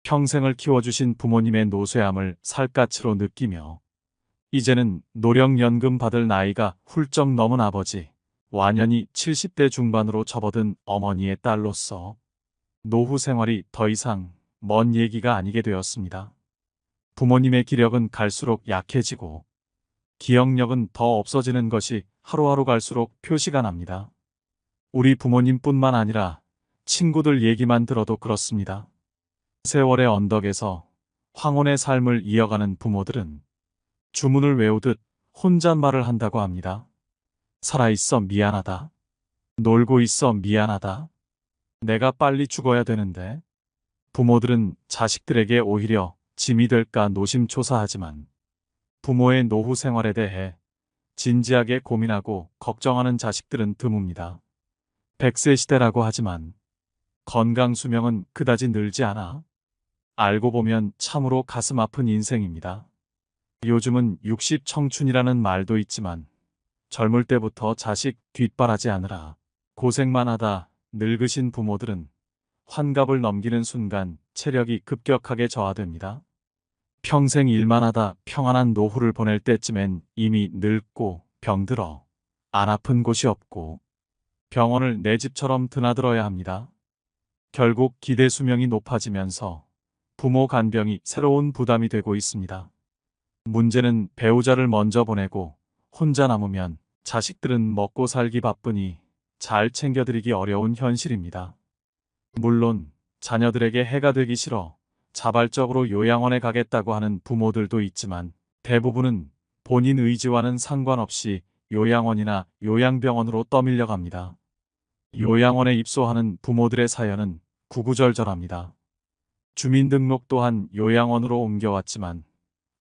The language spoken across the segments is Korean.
평생을 키워주신 부모님의 노쇠함을 살갗으로 느끼며 이제는 노령연금 받을 나이가 훌쩍 넘은 아버지, 완연히 70대 중반으로 접어든 어머니의 딸로서 노후 생활이 더 이상 먼 얘기가 아니게 되었습니다. 부모님의 기력은 갈수록 약해지고 기억력은 더 없어지는 것이 하루하루 갈수록 표시가 납니다. 우리 부모님뿐만 아니라 친구들 얘기만 들어도 그렇습니다. 세월의 언덕에서 황혼의 삶을 이어가는 부모들은 주문을 외우듯 혼잣말을 한다고 합니다. 살아있어 미안하다. 놀고 있어 미안하다. 내가 빨리 죽어야 되는데. 부모들은 자식들에게 오히려 짐이 될까 노심초사하지만 부모의 노후 생활에 대해 진지하게 고민하고 걱정하는 자식들은 드뭅니다. 100세 시대라고 하지만 건강 수명은 그다지 늘지 않아 알고 보면 참으로 가슴 아픈 인생입니다. 요즘은 60 청춘이라는 말도 있지만 젊을 때부터 자식 뒷바라지 하느라 고생만 하다 늙으신 부모들은 환갑을 넘기는 순간 체력이 급격하게 저하됩니다. 평생 일만 하다 평안한 노후를 보낼 때쯤엔 이미 늙고 병들어 안 아픈 곳이 없고 병원을 내 집처럼 드나들어야 합니다. 결국 기대 수명이 높아지면서 부모 간병이 새로운 부담이 되고 있습니다. 문제는 배우자를 먼저 보내고 혼자 남으면 자식들은 먹고 살기 바쁘니 잘 챙겨드리기 어려운 현실입니다. 물론 자녀들에게 해가 되기 싫어 자발적으로 요양원에 가겠다고 하는 부모들도 있지만 대부분은 본인 의지와는 상관없이 요양원이나 요양병원으로 떠밀려 갑니다. 요양원에 입소하는 부모들의 사연은 구구절절합니다. 주민등록 또한 요양원으로 옮겨왔지만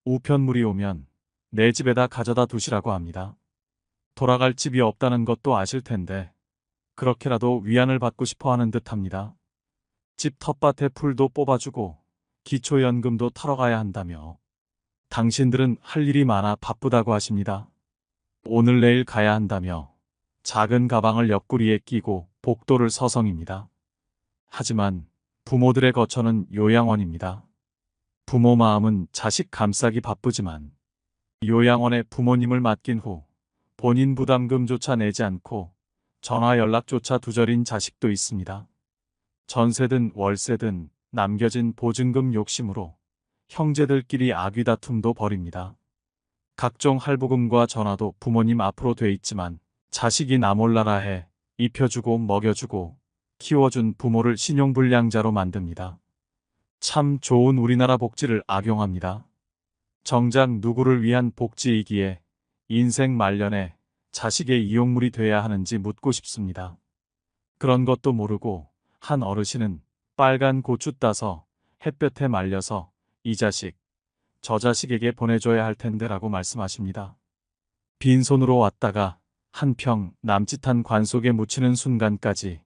우편물이 오면 내 집에다 가져다 두시라고 합니다. 돌아갈 집이 없다는 것도 아실 텐데 그렇게라도 위안을 받고 싶어 하는 듯합니다. 집 텃밭에 풀도 뽑아주고 기초연금도 타러 가야 한다며 당신들은 할 일이 많아 바쁘다고 하십니다. 오늘 내일 가야 한다며 작은 가방을 옆구리에 끼고 복도를 서성입니다. 하지만 부모들의 거처는 요양원입니다. 부모 마음은 자식 감싸기 바쁘지만 요양원에 부모님을 맡긴 후 본인 부담금조차 내지 않고 전화 연락조차 두절인 자식도 있습니다. 전세든 월세든 남겨진 보증금 욕심으로 형제들끼리 아귀다툼도 벌입니다. 각종 할부금과 전화도 부모님 앞으로 돼 있지만 자식이 나 몰라라 해 입혀주고 먹여주고 키워준 부모를 신용불량자로 만듭니다. 참 좋은 우리나라 복지를 악용합니다. 정작 누구를 위한 복지이기에 인생 말년에 자식의 이용물이 돼야 하는지 묻고 싶습니다. 그런 것도 모르고 한 어르신은 빨간 고추 따서 햇볕에 말려서 이 자식, 저 자식에게 보내줘야 할 텐데라고 말씀하십니다. 빈손으로 왔다가 한 평 남짓한 관 속에 묻히는 순간까지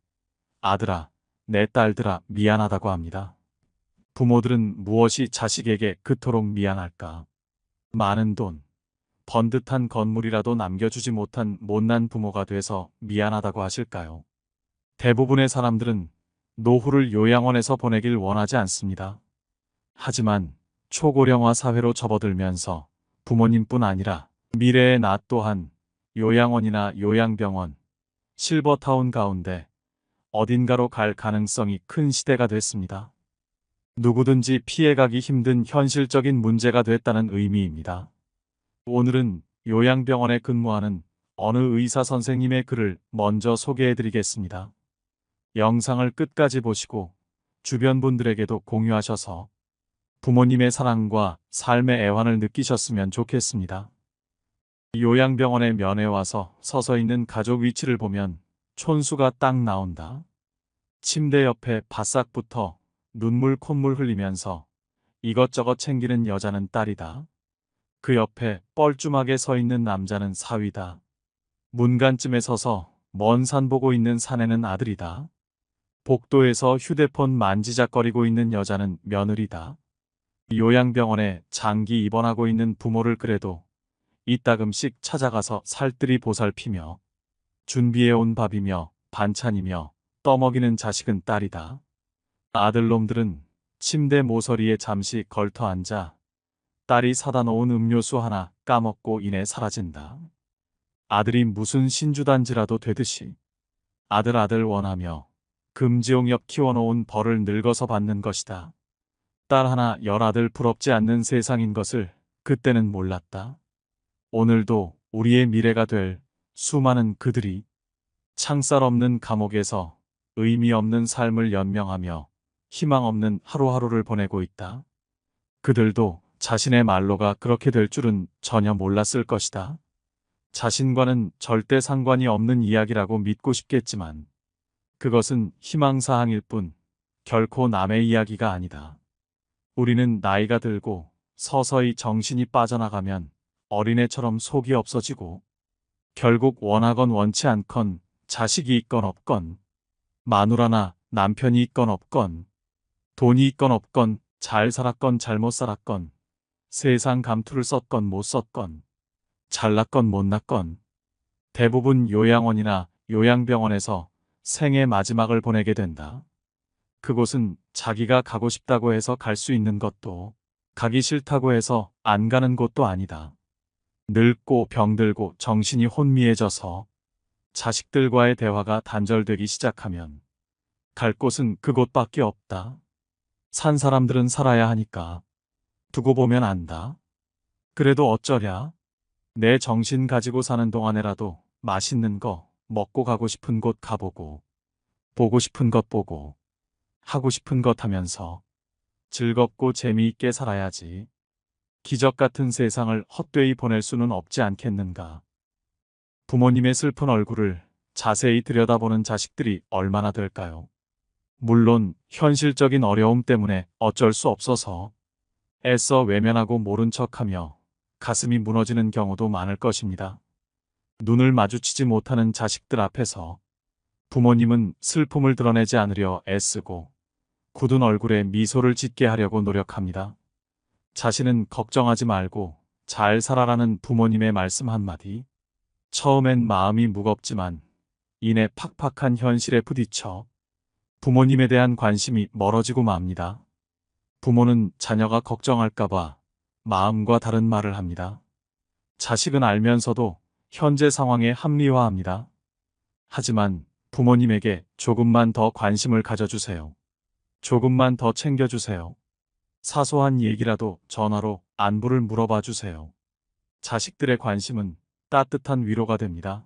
아들아, 내 딸들아 미안하다고 합니다. 부모들은 무엇이 자식에게 그토록 미안할까? 많은 돈, 번듯한 건물이라도 남겨주지 못한 못난 부모가 돼서 미안하다고 하실까요? 대부분의 사람들은 노후를 요양원에서 보내길 원하지 않습니다. 하지만 초고령화 사회로 접어들면서 부모님뿐 아니라 미래의 나 또한 요양원이나 요양병원, 실버타운 가운데 어딘가로 갈 가능성이 큰 시대가 됐습니다. 누구든지 피해가기 힘든 현실적인 문제가 됐다는 의미입니다. 오늘은 요양병원에 근무하는 어느 의사 선생님의 글을 먼저 소개해드리겠습니다. 영상을 끝까지 보시고 주변 분들에게도 공유하셔서 부모님의 사랑과 삶의 애환을 느끼셨으면 좋겠습니다. 요양병원에 면회 와서 서서 있는 가족 위치를 보면 촌수가 딱 나온다. 침대 옆에 바싹붙어 눈물 콧물 흘리면서 이것저것 챙기는 여자는 딸이다. 그 옆에 뻘쭘하게 서 있는 남자는 사위다. 문간쯤에 서서 먼 산 보고 있는 사내는 아들이다. 복도에서 휴대폰 만지작거리고 있는 여자는 며느리다. 요양병원에 장기 입원하고 있는 부모를 그래도 이따금씩 찾아가서 살뜰히 보살피며 준비해온 밥이며 반찬이며 떠먹이는 자식은 딸이다. 아들놈들은 침대 모서리에 잠시 걸터 앉아 딸이 사다 놓은 음료수 하나 까먹고 이내 사라진다. 아들이 무슨 신주단지라도 되듯이 아들 원하며 금지용 옆 키워놓은 벌을 늙어서 받는 것이다. 딸 하나 열아들 부럽지 않는 세상인 것을 그때는 몰랐다. 오늘도 우리의 미래가 될 수많은 그들이 창살 없는 감옥에서 의미 없는 삶을 연명하며 희망 없는 하루하루를 보내고 있다. 그들도 자신의 말로가 그렇게 될 줄은 전혀 몰랐을 것이다. 자신과는 절대 상관이 없는 이야기라고 믿고 싶겠지만 그것은 희망사항일 뿐 결코 남의 이야기가 아니다. 우리는 나이가 들고 서서히 정신이 빠져나가면 어린애처럼 속이 없어지고 결국 원하건 원치 않건 자식이 있건 없건 마누라나 남편이 있건 없건 돈이 있건 없건 잘 살았건 잘못 살았건 세상 감투를 썼건 못 썼건 잘났건 못났건 대부분 요양원이나 요양병원에서 생의 마지막을 보내게 된다. 그곳은 자기가 가고 싶다고 해서 갈 수 있는 것도 가기 싫다고 해서 안 가는 곳도 아니다. 늙고 병들고 정신이 혼미해져서 자식들과의 대화가 단절되기 시작하면 갈 곳은 그곳밖에 없다. 산 사람들은 살아야 하니까 두고 보면 안다. 그래도 어쩌랴? 내 정신 가지고 사는 동안에라도 맛있는 거 먹고 가고 싶은 곳 가보고 보고 싶은 것 보고 하고 싶은 것 하면서 즐겁고 재미있게 살아야지. 기적 같은 세상을 헛되이 보낼 수는 없지 않겠는가. 부모님의 슬픈 얼굴을 자세히 들여다보는 자식들이 얼마나 될까요? 물론 현실적인 어려움 때문에 어쩔 수 없어서 애써 외면하고 모른 척하며 가슴이 무너지는 경우도 많을 것입니다. 눈을 마주치지 못하는 자식들 앞에서 부모님은 슬픔을 드러내지 않으려 애쓰고 굳은 얼굴에 미소를 짓게 하려고 노력합니다. 자신은 걱정하지 말고 잘 살아라는 부모님의 말씀 한마디. 처음엔 마음이 무겁지만 이내 팍팍한 현실에 부딪혀 부모님에 대한 관심이 멀어지고 맙니다. 부모는 자녀가 걱정할까봐 마음과 다른 말을 합니다. 자식은 알면서도 현재 상황에 합리화합니다. 하지만 부모님에게 조금만 더 관심을 가져주세요. 조금만 더 챙겨주세요. 사소한 얘기라도 전화로 안부를 물어봐 주세요. 자식들의 관심은 따뜻한 위로가 됩니다.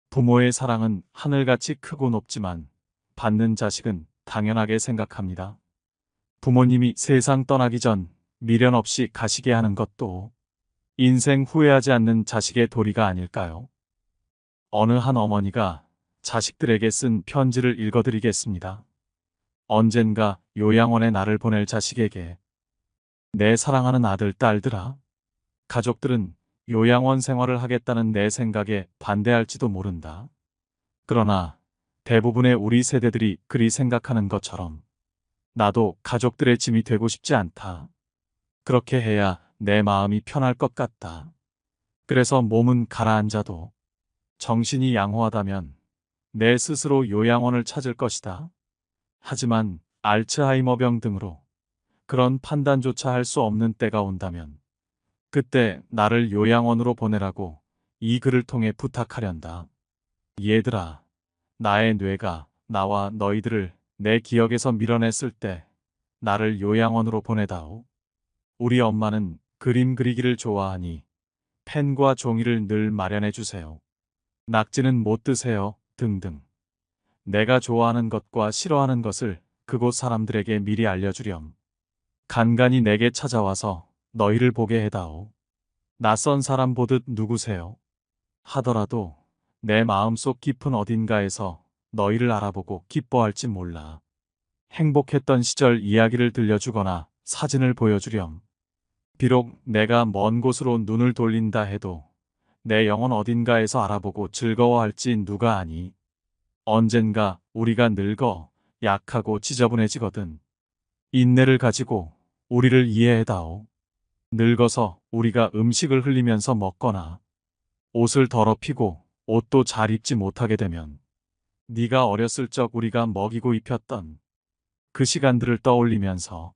부모의 사랑은 하늘같이 크고 높지만 받는 자식은 당연하게 생각합니다. 부모님이 세상 떠나기 전 미련 없이 가시게 하는 것도 인생 후회하지 않는 자식의 도리가 아닐까요? 어느 한 어머니가 자식들에게 쓴 편지를 읽어드리겠습니다. 언젠가 요양원에 나를 보낼 자식에게 내 사랑하는 아들, 딸들아. 가족들은 요양원 생활을 하겠다는 내 생각에 반대할지도 모른다. 그러나 대부분의 우리 세대들이 그리 생각하는 것처럼 나도 가족들의 짐이 되고 싶지 않다. 그렇게 해야 내 마음이 편할 것 같다. 그래서 몸은 가라앉아도 정신이 양호하다면 내 스스로 요양원을 찾을 것이다. 하지만 알츠하이머병 등으로 그런 판단조차 할 수 없는 때가 온다면 그때 나를 요양원으로 보내라고 이 글을 통해 부탁하련다. 얘들아, 나의 뇌가 나와 너희들을 내 기억에서 밀어냈을 때 나를 요양원으로 보내다오. 우리 엄마는 그림 그리기를 좋아하니 펜과 종이를 늘 마련해 주세요. 낙지는 못 드세요. 등등. 내가 좋아하는 것과 싫어하는 것을 그곳 사람들에게 미리 알려주렴. 간간히 내게 찾아와서 너희를 보게 해다오. 낯선 사람 보듯 누구세요? 하더라도 내 마음속 깊은 어딘가에서 너희를 알아보고 기뻐할지 몰라. 행복했던 시절 이야기를 들려주거나 사진을 보여주렴. 비록 내가 먼 곳으로 눈을 돌린다 해도 내 영혼 어딘가에서 알아보고 즐거워할지 누가 아니. 언젠가 우리가 늙어 약하고 지저분해지거든. 인내를 가지고 우리를 이해해다오. 늙어서 우리가 음식을 흘리면서 먹거나 옷을 더럽히고 옷도 잘 입지 못하게 되면 네가 어렸을 적 우리가 먹이고 입혔던 그 시간들을 떠올리면서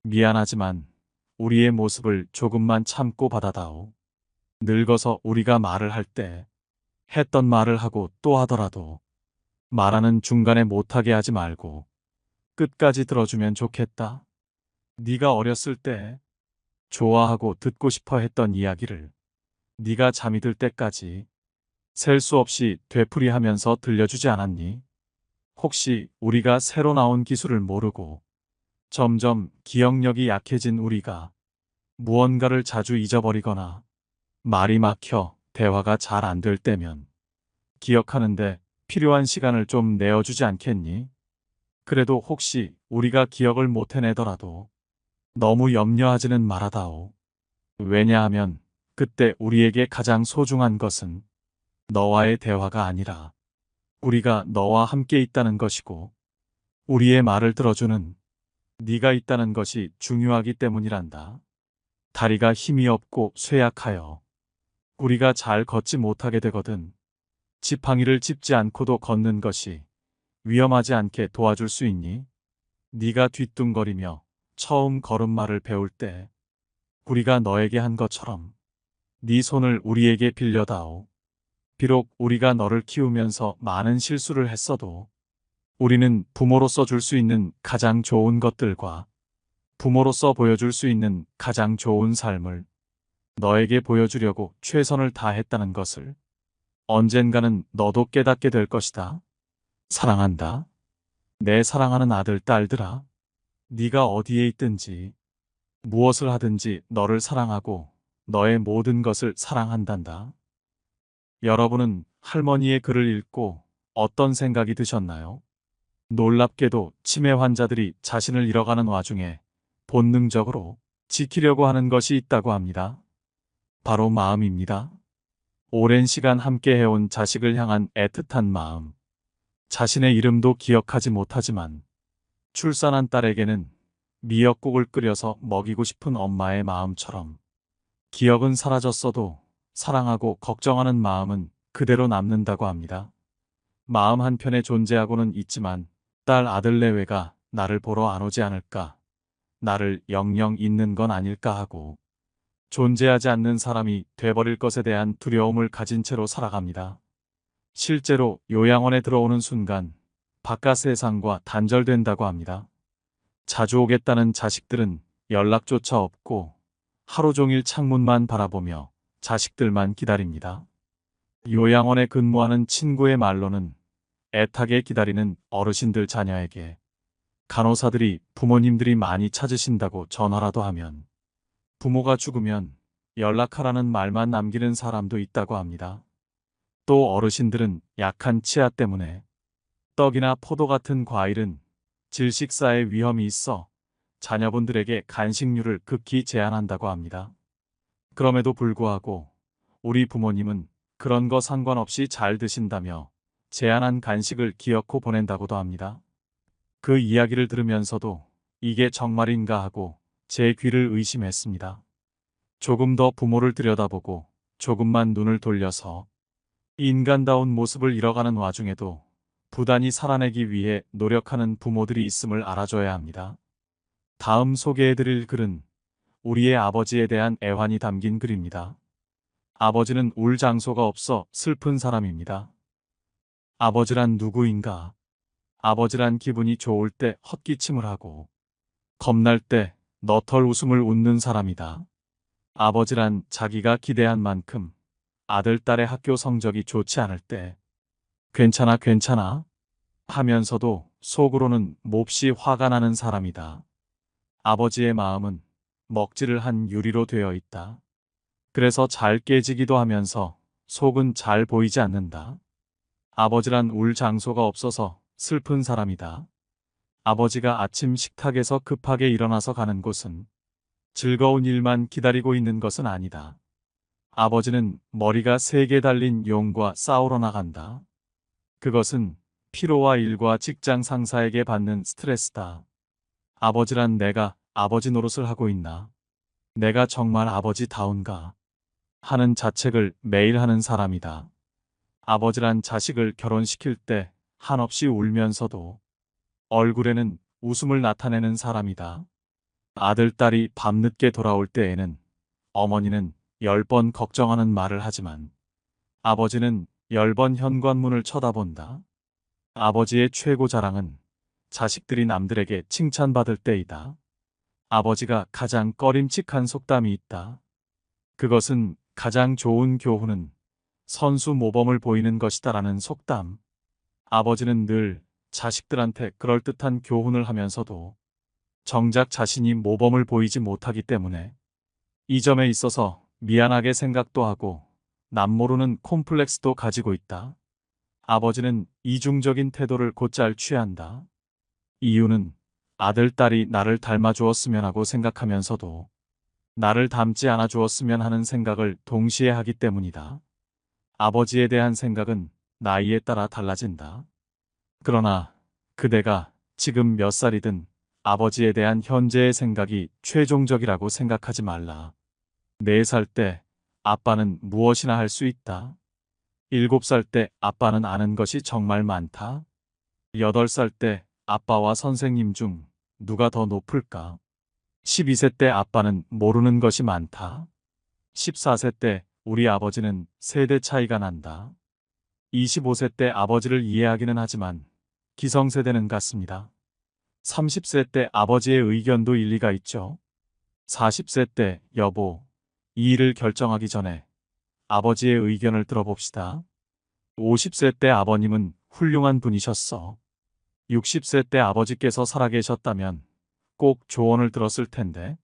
미안하지만 우리의 모습을 조금만 참고 받아다오. 늙어서 우리가 말을 할 때 했던 말을 하고 또 하더라도 말하는 중간에 못하게 하지 말고 끝까지 들어주면 좋겠다. 네가 어렸을 때 좋아하고 듣고 싶어 했던 이야기를 네가 잠이 들 때까지 셀 수 없이 되풀이하면서 들려주지 않았니? 혹시 우리가 새로 나온 기술을 모르고 점점 기억력이 약해진 우리가 무언가를 자주 잊어버리거나 말이 막혀 대화가 잘 안 될 때면 기억하는데 필요한 시간을 좀 내어주지 않겠니? 그래도 혹시 우리가 기억을 못 해내더라도 너무 염려하지는 말아다오. 왜냐하면 그때 우리에게 가장 소중한 것은 너와의 대화가 아니라 우리가 너와 함께 있다는 것이고 우리의 말을 들어주는 네가 있다는 것이 중요하기 때문이란다. 다리가 힘이 없고 쇠약하여 우리가 잘 걷지 못하게 되거든. 지팡이를 짚지 않고도 걷는 것이 위험하지 않게 도와줄 수 있니? 네가 뒤뚱거리며 처음 걸음마를 배울 때 우리가 너에게 한 것처럼 네 손을 우리에게 빌려다오. 비록 우리가 너를 키우면서 많은 실수를 했어도 우리는 부모로서 줄 수 있는 가장 좋은 것들과 부모로서 보여줄 수 있는 가장 좋은 삶을 너에게 보여주려고 최선을 다했다는 것을 언젠가는 너도 깨닫게 될 것이다. 사랑한다. 내 사랑하는 아들, 딸들아. 네가 어디에 있든지 무엇을 하든지 너를 사랑하고 너의 모든 것을 사랑한단다. 여러분은 할머니의 글을 읽고 어떤 생각이 드셨나요? 놀랍게도 치매 환자들이 자신을 잃어가는 와중에 본능적으로 지키려고 하는 것이 있다고 합니다. 바로 마음입니다. 오랜 시간 함께 해온 자식을 향한 애틋한 마음. 자신의 이름도 기억하지 못하지만 출산한 딸에게는 미역국을 끓여서 먹이고 싶은 엄마의 마음처럼 기억은 사라졌어도 사랑하고 걱정하는 마음은 그대로 남는다고 합니다. 마음 한편에 존재하고는 있지만 딸 아들 내외가 나를 보러 안 오지 않을까, 나를 영영 잊는 건 아닐까 하고 존재하지 않는 사람이 돼버릴 것에 대한 두려움을 가진 채로 살아갑니다. 실제로 요양원에 들어오는 순간 바깥 세상과 단절된다고 합니다. 자주 오겠다는 자식들은 연락조차 없고 하루 종일 창문만 바라보며 자식들만 기다립니다. 요양원에 근무하는 친구의 말로는 애타게 기다리는 어르신들 자녀에게 간호사들이 부모님들이 많이 찾으신다고 전화라도 하면 부모가 죽으면 연락하라는 말만 남기는 사람도 있다고 합니다. 또 어르신들은 약한 치아 때문에 떡이나 포도 같은 과일은 질식사의 위험이 있어 자녀분들에게 간식류를 극히 제한한다고 합니다. 그럼에도 불구하고 우리 부모님은 그런 거 상관없이 잘 드신다며 제한한 간식을 기어코 보낸다고도 합니다. 그 이야기를 들으면서도 이게 정말인가 하고 제 귀를 의심했습니다. 조금 더 부모를 들여다보고 조금만 눈을 돌려서 인간다운 모습을 잃어가는 와중에도 부단히 살아내기 위해 노력하는 부모들이 있음을 알아줘야 합니다. 다음 소개해드릴 글은 우리의 아버지에 대한 애환이 담긴 글입니다. 아버지는 울 장소가 없어 슬픈 사람입니다. 아버지란 누구인가? 아버지란 기분이 좋을 때 헛기침을 하고 겁날 때 너털 웃음을 웃는 사람이다. 아버지란 자기가 기대한 만큼 아들, 딸의 학교 성적이 좋지 않을 때 괜찮아, 괜찮아 하면서도 속으로는 몹시 화가 나는 사람이다. 아버지의 마음은 먹지를 한 유리로 되어 있다. 그래서 잘 깨지기도 하면서 속은 잘 보이지 않는다. 아버지란 울 장소가 없어서 슬픈 사람이다. 아버지가 아침 식탁에서 급하게 일어나서 가는 곳은 즐거운 일만 기다리고 있는 것은 아니다. 아버지는 머리가 3개 달린 용과 싸우러 나간다. 그것은 피로와 일과 직장 상사에게 받는 스트레스다. 아버지란 내가 아버지 노릇을 하고 있나? 내가 정말 아버지다운가? 하는 자책을 매일 하는 사람이다. 아버지란 자식을 결혼시킬 때 한없이 울면서도 얼굴에는 웃음을 나타내는 사람이다. 아들, 딸이 밤늦게 돌아올 때에는 어머니는 10번 걱정하는 말을 하지만 아버지는 10번 현관문을 쳐다본다. 아버지의 최고 자랑은 자식들이 남들에게 칭찬받을 때이다. 아버지가 가장 꺼림칙한 속담이 있다. 그것은 가장 좋은 교훈은 선수 모범을 보이는 것이다라는 속담. 아버지는 늘 자식들한테 그럴듯한 교훈을 하면서도 정작 자신이 모범을 보이지 못하기 때문에 이 점에 있어서 미안하게 생각도 하고 남모르는 콤플렉스도 가지고 있다. 아버지는 이중적인 태도를 곧잘 취한다. 이유는 아들, 딸이 나를 닮아 주었으면 하고 생각하면서도 나를 닮지 않아 주었으면 하는 생각을 동시에 하기 때문이다. 아버지에 대한 생각은 나이에 따라 달라진다. 그러나 그대가 지금 몇 살이든 아버지에 대한 현재의 생각이 최종적이라고 생각하지 말라. 4살 때 아빠는 무엇이나 할 수 있다. 7살 때 아빠는 아는 것이 정말 많다. 8살 때 아빠와 선생님 중 누가 더 높을까? 12세 때 아빠는 모르는 것이 많다. 14세 때 우리 아버지는 세대 차이가 난다. 25세 때 아버지를 이해하기는 하지만 기성세대는 같습니다. 30세 때 아버지의 의견도 일리가 있죠. 40세 때 여보, 이 일을 결정하기 전에 아버지의 의견을 들어봅시다. 50세 때 아버님은 훌륭한 분이셨어. 60세 때 아버지께서 살아계셨다면 꼭 조언을 들었을 텐데.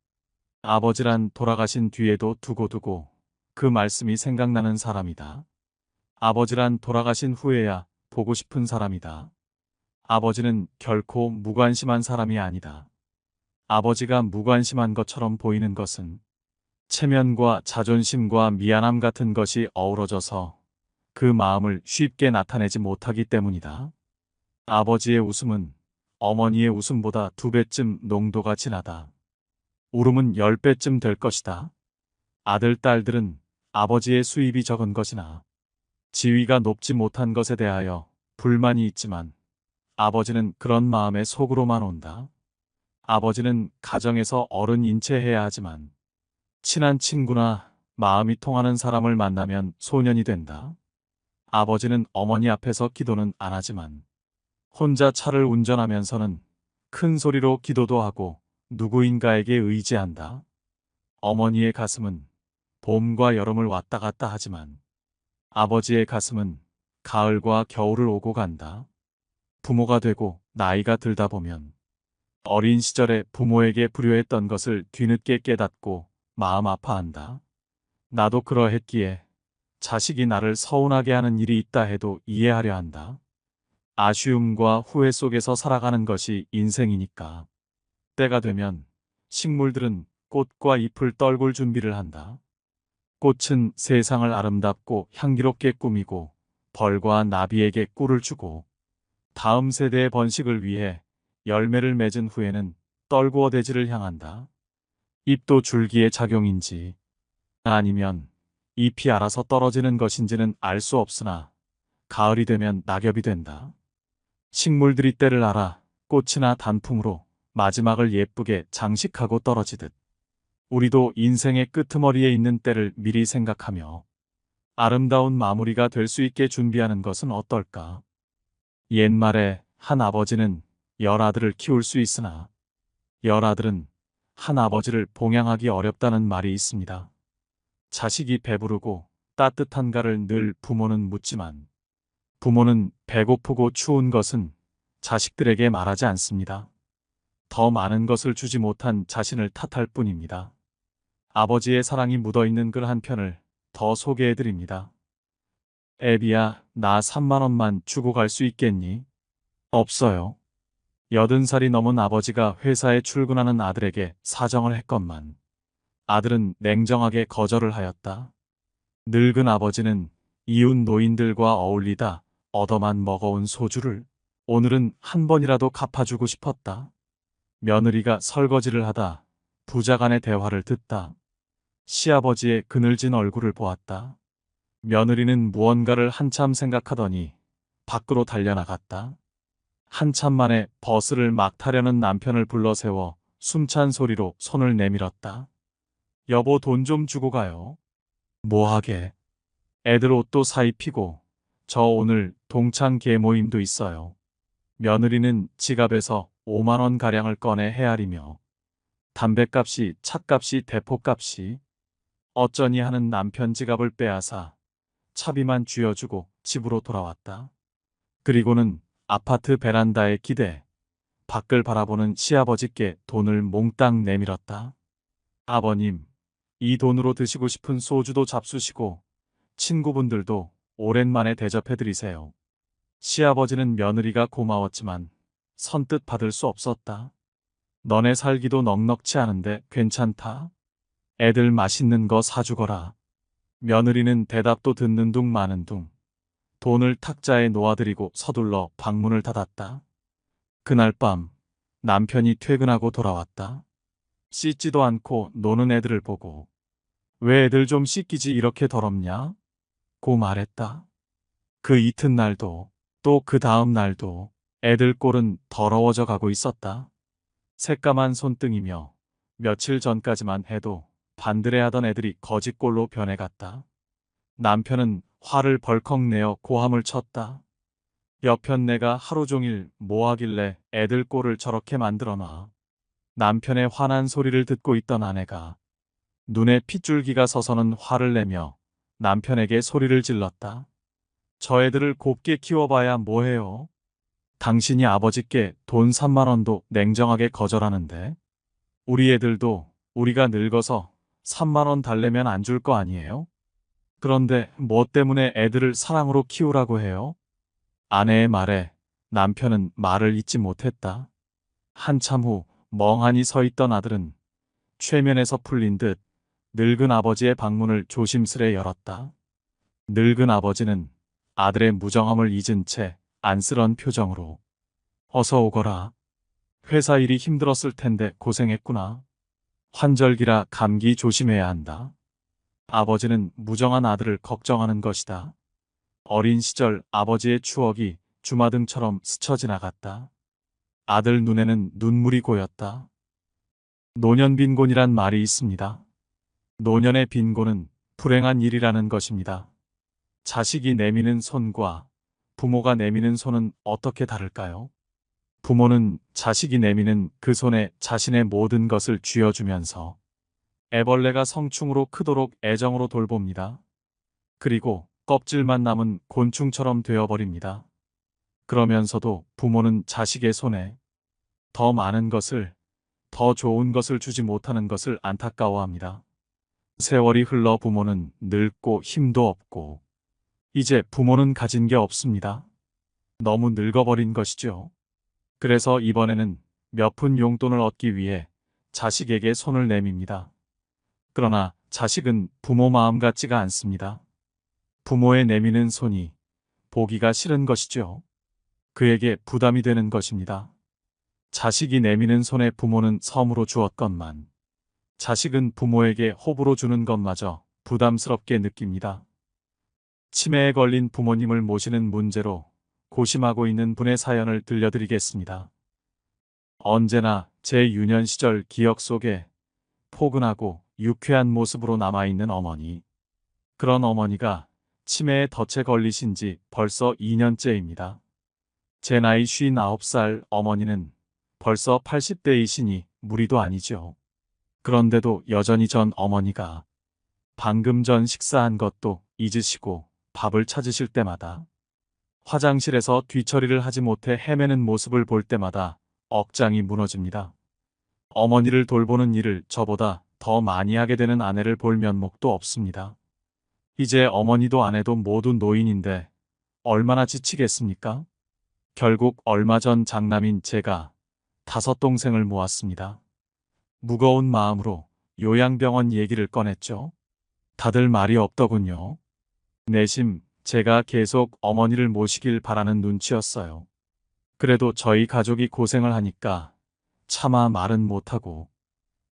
아버지란 돌아가신 뒤에도 두고두고 그 말씀이 생각나는 사람이다. 아버지란 돌아가신 후에야 보고 싶은 사람이다. 아버지는 결코 무관심한 사람이 아니다. 아버지가 무관심한 것처럼 보이는 것은 체면과 자존심과 미안함 같은 것이 어우러져서 그 마음을 쉽게 나타내지 못하기 때문이다. 아버지의 웃음은 어머니의 웃음보다 2배쯤 농도가 진하다. 울음은 10배쯤 될 것이다. 아들, 딸들은 아버지의 수입이 적은 것이나 지위가 높지 못한 것에 대하여 불만이 있지만 아버지는 그런 마음에 속으로만 온다. 아버지는 가정에서 어른 인체해야 하지만 친한 친구나 마음이 통하는 사람을 만나면 소년이 된다. 아버지는 어머니 앞에서 기도는 안 하지만 혼자 차를 운전하면서는 큰 소리로 기도도 하고 누구인가에게 의지한다. 어머니의 가슴은 봄과 여름을 왔다 갔다 하지만 아버지의 가슴은 가을과 겨울을 오고 간다. 부모가 되고 나이가 들다 보면 어린 시절에 부모에게 불효했던 것을 뒤늦게 깨닫고 마음 아파한다. 나도 그러했기에 자식이 나를 서운하게 하는 일이 있다 해도 이해하려 한다. 아쉬움과 후회 속에서 살아가는 것이 인생이니까. 때가 되면 식물들은 꽃과 잎을 떨굴 준비를 한다. 꽃은 세상을 아름답고 향기롭게 꾸미고 벌과 나비에게 꿀을 주고 다음 세대의 번식을 위해 열매를 맺은 후에는 떨구어 대지를 향한다. 잎도 줄기의 작용인지 아니면 잎이 알아서 떨어지는 것인지는 알 수 없으나 가을이 되면 낙엽이 된다. 식물들이 때를 알아 꽃이나 단풍으로 마지막을 예쁘게 장식하고 떨어지듯 우리도 인생의 끄트머리에 있는 때를 미리 생각하며 아름다운 마무리가 될 수 있게 준비하는 것은 어떨까? 옛말에 한 아버지는 10아들을 키울 수 있으나 10아들은 한 아버지를 봉양하기 어렵다는 말이 있습니다. 자식이 배부르고 따뜻한가를 늘 부모는 묻지만 부모는 배고프고 추운 것은 자식들에게 말하지 않습니다. 더 많은 것을 주지 못한 자신을 탓할 뿐입니다. 아버지의 사랑이 묻어있는 글 한 편을 더 소개해드립니다. 애비야, 나 3만 원만 주고 갈 수 있겠니? 없어요. 80살이 넘은 아버지가 회사에 출근하는 아들에게 사정을 했건만 아들은 냉정하게 거절을 하였다. 늙은 아버지는 이웃 노인들과 어울리다 얻어만 먹어온 소주를 오늘은 한 번이라도 갚아주고 싶었다. 며느리가 설거지를 하다 부자간의 대화를 듣다 시아버지의 그늘진 얼굴을 보았다. 며느리는 무언가를 한참 생각하더니 밖으로 달려나갔다. 한참 만에 버스를 막 타려는 남편을 불러 세워 숨찬 소리로 손을 내밀었다. 여보, 돈 좀 주고 가요. 뭐하게? 애들 옷도 사입히고 저 오늘 동창 계모임도 있어요. 며느리는 지갑에서 5만 원 가량을 꺼내 헤아리며 담뱃값이, 차값이, 대포값이 어쩌니 하는 남편 지갑을 빼앗아 차비만 쥐어주고 집으로 돌아왔다. 그리고는 아파트 베란다에 기대 밖을 바라보는 시아버지께 돈을 몽땅 내밀었다. 아버님, 이 돈으로 드시고 싶은 소주도 잡수시고 친구분들도 오랜만에 대접해드리세요. 시아버지는 며느리가 고마웠지만 선뜻 받을 수 없었다. 너네 살기도 넉넉치 않은데 괜찮다. 애들 맛있는 거 사주거라. 며느리는 대답도 듣는 둥 마는 둥 돈을 탁자에 놓아드리고 서둘러 방문을 닫았다. 그날 밤 남편이 퇴근하고 돌아왔다. 씻지도 않고 노는 애들을 보고 왜 애들 좀 씻기지 이렇게 더럽냐? 고 말했다. 그 이튿날도 또 그 다음 날도 애들 꼴은 더러워져 가고 있었다. 새까만 손등이며 며칠 전까지만 해도 반들해하던 애들이 거짓꼴로 변해갔다. 남편은 화를 벌컥 내어 고함을 쳤다. 여편 내가 하루 종일 뭐 하길래 애들 꼴을 저렇게 만들어놔. 남편의 화난 소리를 듣고 있던 아내가 눈에 핏줄기가 서서는 화를 내며 남편에게 소리를 질렀다. 저 애들을 곱게 키워봐야 뭐해요? 당신이 아버지께 돈 3만 원도 냉정하게 거절하는데 우리 애들도 우리가 늙어서 3만 원 달래면 안 줄 거 아니에요? 그런데 뭐 때문에 애들을 사랑으로 키우라고 해요? 아내의 말에 남편은 말을 잇지 못했다. 한참 후 멍하니 서 있던 아들은 최면에서 풀린 듯 늙은 아버지의 방문을 조심스레 열었다. 늙은 아버지는 아들의 무정함을 잊은 채 안쓰러운 표정으로 어서 오거라. 회사 일이 힘들었을 텐데 고생했구나. 환절기라 감기 조심해야 한다. 아버지는 무정한 아들을 걱정하는 것이다. 어린 시절 아버지의 추억이 주마등처럼 스쳐 지나갔다. 아들 눈에는 눈물이 고였다. 노년 빈곤이란 말이 있습니다. 노년의 빈곤은 불행한 일이라는 것입니다. 자식이 내미는 손과 부모가 내미는 손은 어떻게 다를까요? 부모는 자식이 내미는 그 손에 자신의 모든 것을 쥐어주면서 애벌레가 성충으로 크도록 애정으로 돌봅니다. 그리고 껍질만 남은 곤충처럼 되어버립니다. 그러면서도 부모는 자식의 손에 더 많은 것을, 더 좋은 것을 주지 못하는 것을 안타까워합니다. 세월이 흘러 부모는 늙고 힘도 없고 이제 부모는 가진 게 없습니다. 너무 늙어버린 것이죠. 그래서 이번에는 몇 푼 용돈을 얻기 위해 자식에게 손을 내밉니다. 그러나 자식은 부모 마음 같지가 않습니다. 부모의 내미는 손이 보기가 싫은 것이죠. 그에게 부담이 되는 것입니다. 자식이 내미는 손에 부모는 섬으로 주었건만 자식은 부모에게 호불호 주는 것마저 부담스럽게 느낍니다. 치매에 걸린 부모님을 모시는 문제로 고심하고 있는 분의 사연을 들려드리겠습니다. 언제나 제 유년 시절 기억 속에 포근하고 유쾌한 모습으로 남아있는 어머니. 그런 어머니가 치매에 덫에 걸리신 지 벌써 2년째입니다. 제 나이 59살 어머니는 벌써 80대이시니 무리도 아니죠. 그런데도 여전히 전 어머니가 방금 전 식사한 것도 잊으시고 밥을 찾으실 때마다 화장실에서 뒤처리를 하지 못해 헤매는 모습을 볼 때마다 억장이 무너집니다. 어머니를 돌보는 일을 저보다 더 많이 하게 되는 아내를 볼 면목도 없습니다. 이제 어머니도 아내도 모두 노인인데 얼마나 지치겠습니까? 결국 얼마 전 장남인 제가 5동생을 모았습니다. 무거운 마음으로 요양병원 얘기를 꺼냈죠. 다들 말이 없더군요. 내심 제가 계속 어머니를 모시길 바라는 눈치였어요. 그래도 저희 가족이 고생을 하니까 차마 말은 못하고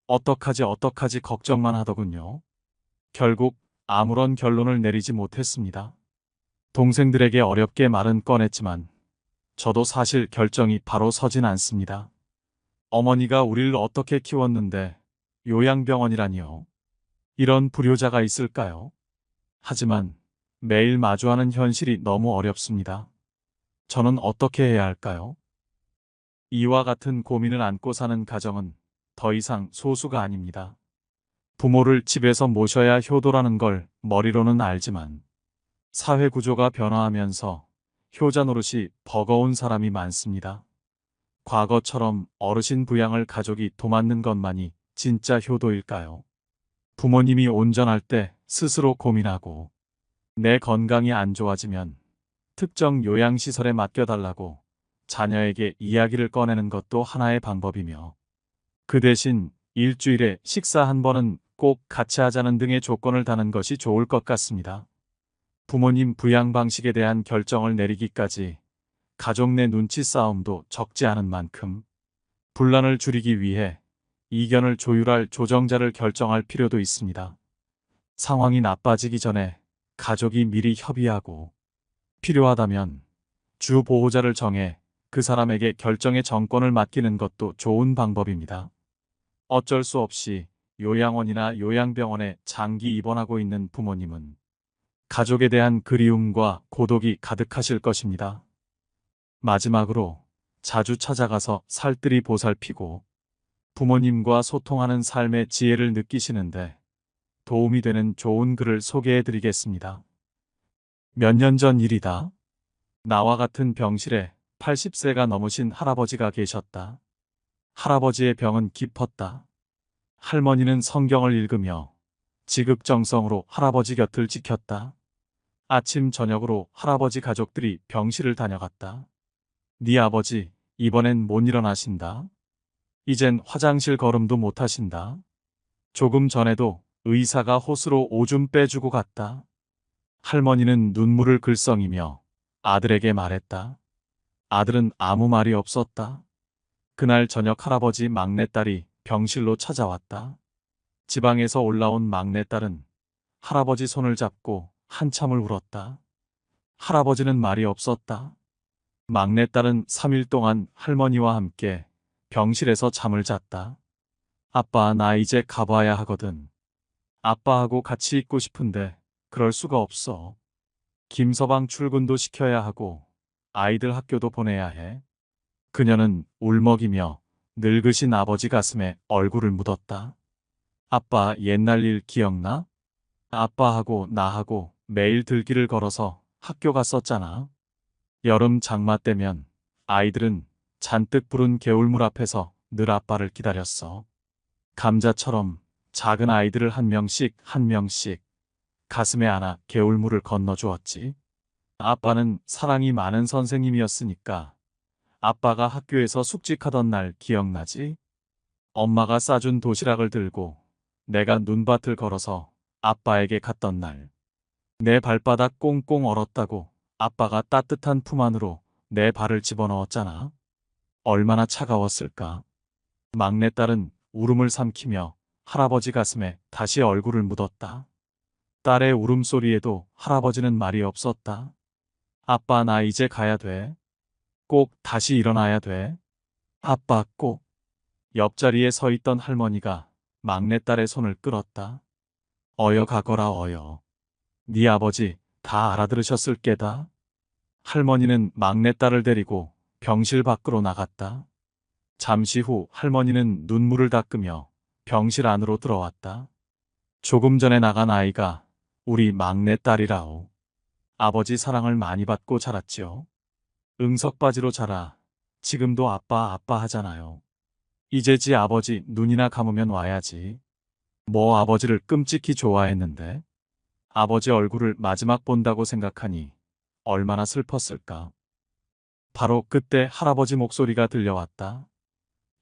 어떡하지 걱정만 하더군요. 결국 아무런 결론을 내리지 못했습니다. 동생들에게 어렵게 말은 꺼냈지만 저도 사실 결정이 바로 서진 않습니다. 어머니가 우리를 어떻게 키웠는데 요양병원이라니요. 이런 불효자가 있을까요? 하지만 매일 마주하는 현실이 너무 어렵습니다. 저는 어떻게 해야 할까요? 이와 같은 고민을 안고 사는 가정은 더 이상 소수가 아닙니다. 부모를 집에서 모셔야 효도라는 걸 머리로는 알지만 사회 구조가 변화하면서 효자 노릇이 버거운 사람이 많습니다. 과거처럼 어르신 부양을 가족이 도맡는 것만이 진짜 효도일까요? 부모님이 온전할 때 스스로 고민하고 내 건강이 안 좋아지면 특정 요양시설에 맡겨달라고 자녀에게 이야기를 꺼내는 것도 하나의 방법이며 그 대신 일주일에 식사 한 번은 꼭 같이 하자는 등의 조건을 다는 것이 좋을 것 같습니다. 부모님 부양 방식에 대한 결정을 내리기까지 가족 내 눈치 싸움도 적지 않은 만큼 분란을 줄이기 위해 이견을 조율할 조정자를 결정할 필요도 있습니다. 상황이 나빠지기 전에 가족이 미리 협의하고 필요하다면 주 보호자를 정해 그 사람에게 결정의 정권을 맡기는 것도 좋은 방법입니다. 어쩔 수 없이 요양원이나 요양병원에 장기 입원하고 있는 부모님은 가족에 대한 그리움과 고독이 가득하실 것입니다. 마지막으로 자주 찾아가서 살뜰히 보살피고 부모님과 소통하는 삶의 지혜를 느끼시는데 도움이 되는 좋은 글을 소개해 드리겠습니다. 몇 년 전 일이다. 나와 같은 병실에 80세가 넘으신 할아버지가 계셨다. 할아버지의 병은 깊었다. 할머니는 성경을 읽으며 지극정성으로 할아버지 곁을 지켰다. 아침 저녁으로 할아버지 가족들이 병실을 다녀갔다. 네 아버지 이번엔 못 일어나신다. 이젠 화장실 걸음도 못 하신다. 조금 전에도 의사가 호스로 오줌 빼주고 갔다. 할머니는 눈물을 글썽이며 아들에게 말했다. 아들은 아무 말이 없었다. 그날 저녁 할아버지 막내딸이 병실로 찾아왔다. 지방에서 올라온 막내딸은 할아버지 손을 잡고 한참을 울었다. 할아버지는 말이 없었다. 막내딸은 3일 동안 할머니와 함께 병실에서 잠을 잤다. 아빠, 나 이제 가봐야 하거든. 아빠하고 같이 있고 싶은데 그럴 수가 없어. 김서방 출근도 시켜야 하고 아이들 학교도 보내야 해. 그녀는 울먹이며 늙으신 아버지 가슴에 얼굴을 묻었다. 아빠, 옛날 일 기억나? 아빠하고 나하고 매일 들길을 걸어서 학교 갔었잖아. 여름 장마 때면 아이들은 잔뜩 부른 개울물 앞에서 늘 아빠를 기다렸어. 감자처럼 작은 아이들을 한 명씩 한 명씩 가슴에 안아 개울물을 건너주었지. 아빠는 사랑이 많은 선생님이었으니까 아빠가 학교에서 숙직하던 날 기억나지? 엄마가 싸준 도시락을 들고 내가 눈밭을 걸어서 아빠에게 갔던 날. 내 발바닥 꽁꽁 얼었다고 아빠가 따뜻한 품 안으로 내 발을 집어넣었잖아. 얼마나 차가웠을까. 막내딸은 울음을 삼키며 할아버지 가슴에 다시 얼굴을 묻었다. 딸의 울음소리에도 할아버지는 말이 없었다. 아빠, 나 이제 가야 돼. 꼭 다시 일어나야 돼. 아빠, 꼭. 옆자리에 서 있던 할머니가 막내딸의 손을 끌었다. 어여 가거라 어여. 네 아버지 다 알아들으셨을 게다. 할머니는 막내딸을 데리고 병실 밖으로 나갔다. 잠시 후 할머니는 눈물을 닦으며 병실 안으로 들어왔다. 조금 전에 나간 아이가 우리 막내딸이라오. 아버지 사랑을 많이 받고 자랐지요. 응석바지로 자라 지금도 아빠 아빠 하잖아요. 이제 지 아버지 눈이나 감으면 와야지. 뭐 아버지를 끔찍히 좋아했는데 아버지 얼굴을 마지막 본다고 생각하니 얼마나 슬펐을까. 바로 그때 할아버지 목소리가 들려왔다.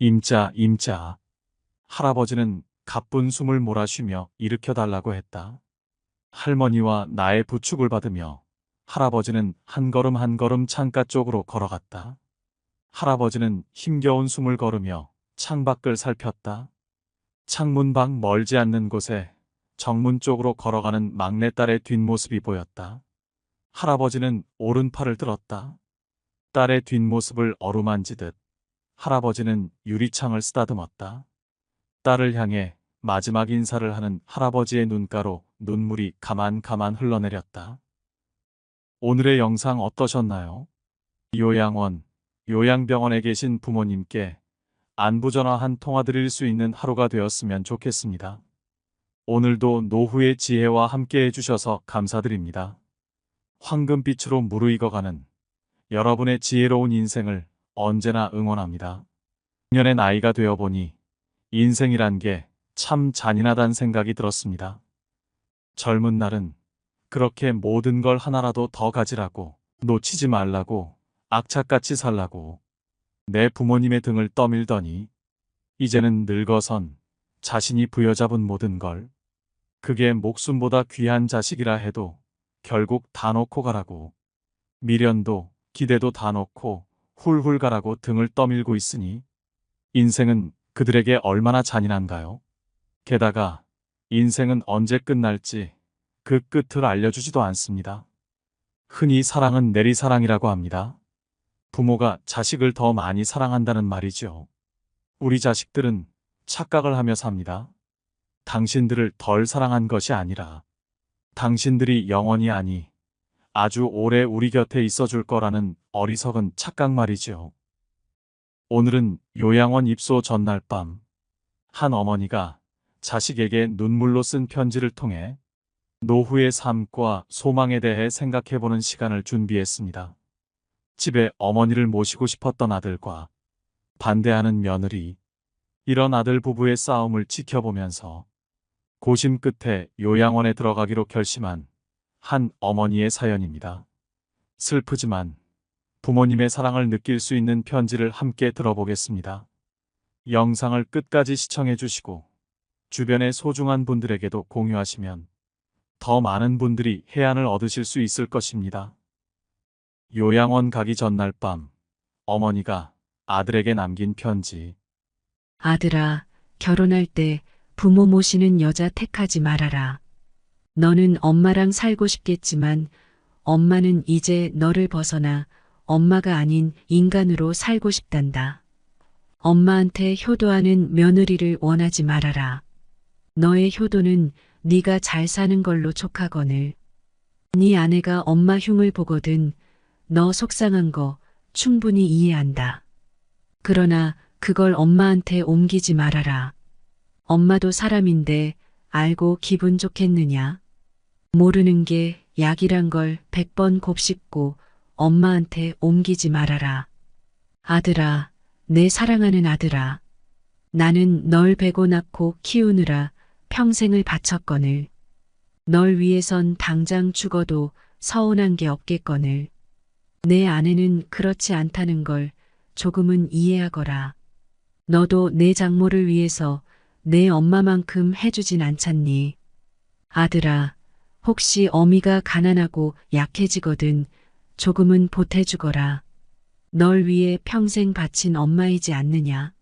임자, 임자. 할아버지는 가쁜 숨을 몰아쉬며 일으켜달라고 했다. 할머니와 나의 부축을 받으며 할아버지는 한 걸음 한 걸음 창가 쪽으로 걸어갔다. 할아버지는 힘겨운 숨을 걸으며 창밖을 살폈다. 창문 밖 멀지 않는 곳에 정문 쪽으로 걸어가는 막내딸의 뒷모습이 보였다. 할아버지는 오른팔을 들었다. 딸의 뒷모습을 어루만지듯 할아버지는 유리창을 쓰다듬었다. 딸을 향해 마지막 인사를 하는 할아버지의 눈가로 눈물이 가만가만 흘러내렸다. 오늘의 영상 어떠셨나요? 요양병원에 계신 부모님께 안부전화 한 통화 드릴 수 있는 하루가 되었으면 좋겠습니다. 오늘도 노후의 지혜와 함께 해주셔서 감사드립니다. 황금빛으로 무르익어가는 여러분의 지혜로운 인생을 언제나 응원합니다. 작년의 나이가 되어보니 인생이란 게 참 잔인하단 생각이 들었습니다. 젊은 날은 그렇게 모든 걸 하나라도 더 가지라고, 놓치지 말라고, 악착같이 살라고 내 부모님의 등을 떠밀더니 이제는 늙어선 자신이 부여잡은 모든 걸, 그게 목숨보다 귀한 자식이라 해도 결국 다 놓고 가라고, 미련도 기대도 다 놓고 훌훌 가라고 등을 떠밀고 있으니 인생은 그들에게 얼마나 잔인한가요? 게다가 인생은 언제 끝날지 그 끝을 알려주지도 않습니다. 흔히 사랑은 내리사랑이라고 합니다. 부모가 자식을 더 많이 사랑한다는 말이죠. 우리 자식들은 착각을 하며 삽니다. 당신들을 덜 사랑한 것이 아니라 당신들이 영원히 아니 아주 오래 우리 곁에 있어줄 거라는 어리석은 착각 말이죠. 오늘은 요양원 입소 전날 밤, 한 어머니가 자식에게 눈물로 쓴 편지를 통해 노후의 삶과 소망에 대해 생각해보는 시간을 준비했습니다. 집에 어머니를 모시고 싶었던 아들과 반대하는 며느리, 이런 아들 부부의 싸움을 지켜보면서 고심 끝에 요양원에 들어가기로 결심한 한 어머니의 사연입니다. 슬프지만 부모님의 사랑을 느낄 수 있는 편지를 함께 들어보겠습니다. 영상을 끝까지 시청해 주시고 주변의 소중한 분들에게도 공유하시면 더 많은 분들이 해안을 얻으실 수 있을 것입니다. 요양원 가기 전날 밤, 어머니가 아들에게 남긴 편지. 아들아, 결혼할 때 부모 모시는 여자 택하지 말아라. 너는 엄마랑 살고 싶겠지만 엄마는 이제 너를 벗어나 엄마가 아닌 인간으로 살고 싶단다. 엄마한테 효도하는 며느리를 원하지 말아라. 너의 효도는 네가 잘 사는 걸로 촉하거늘. 네 아내가 엄마 흉을 보거든 너 속상한 거 충분히 이해한다. 그러나 그걸 엄마한테 옮기지 말아라. 엄마도 사람인데 알고 기분 좋겠느냐? 모르는 게 약이란 걸 100번 곱씹고 엄마한테 옮기지 말아라. 아들아, 내 사랑하는 아들아. 나는 널 베고 낳고 키우느라 평생을 바쳤거늘. 널 위해선 당장 죽어도 서운한 게 없겠거늘. 내 아내는 그렇지 않다는 걸 조금은 이해하거라. 너도 내 장모를 위해서 내 엄마만큼 해주진 않잖니. 아들아, 혹시 어미가 가난하고 약해지거든 조금은 보태주거라. 널 위해 평생 바친 엄마이지 않느냐.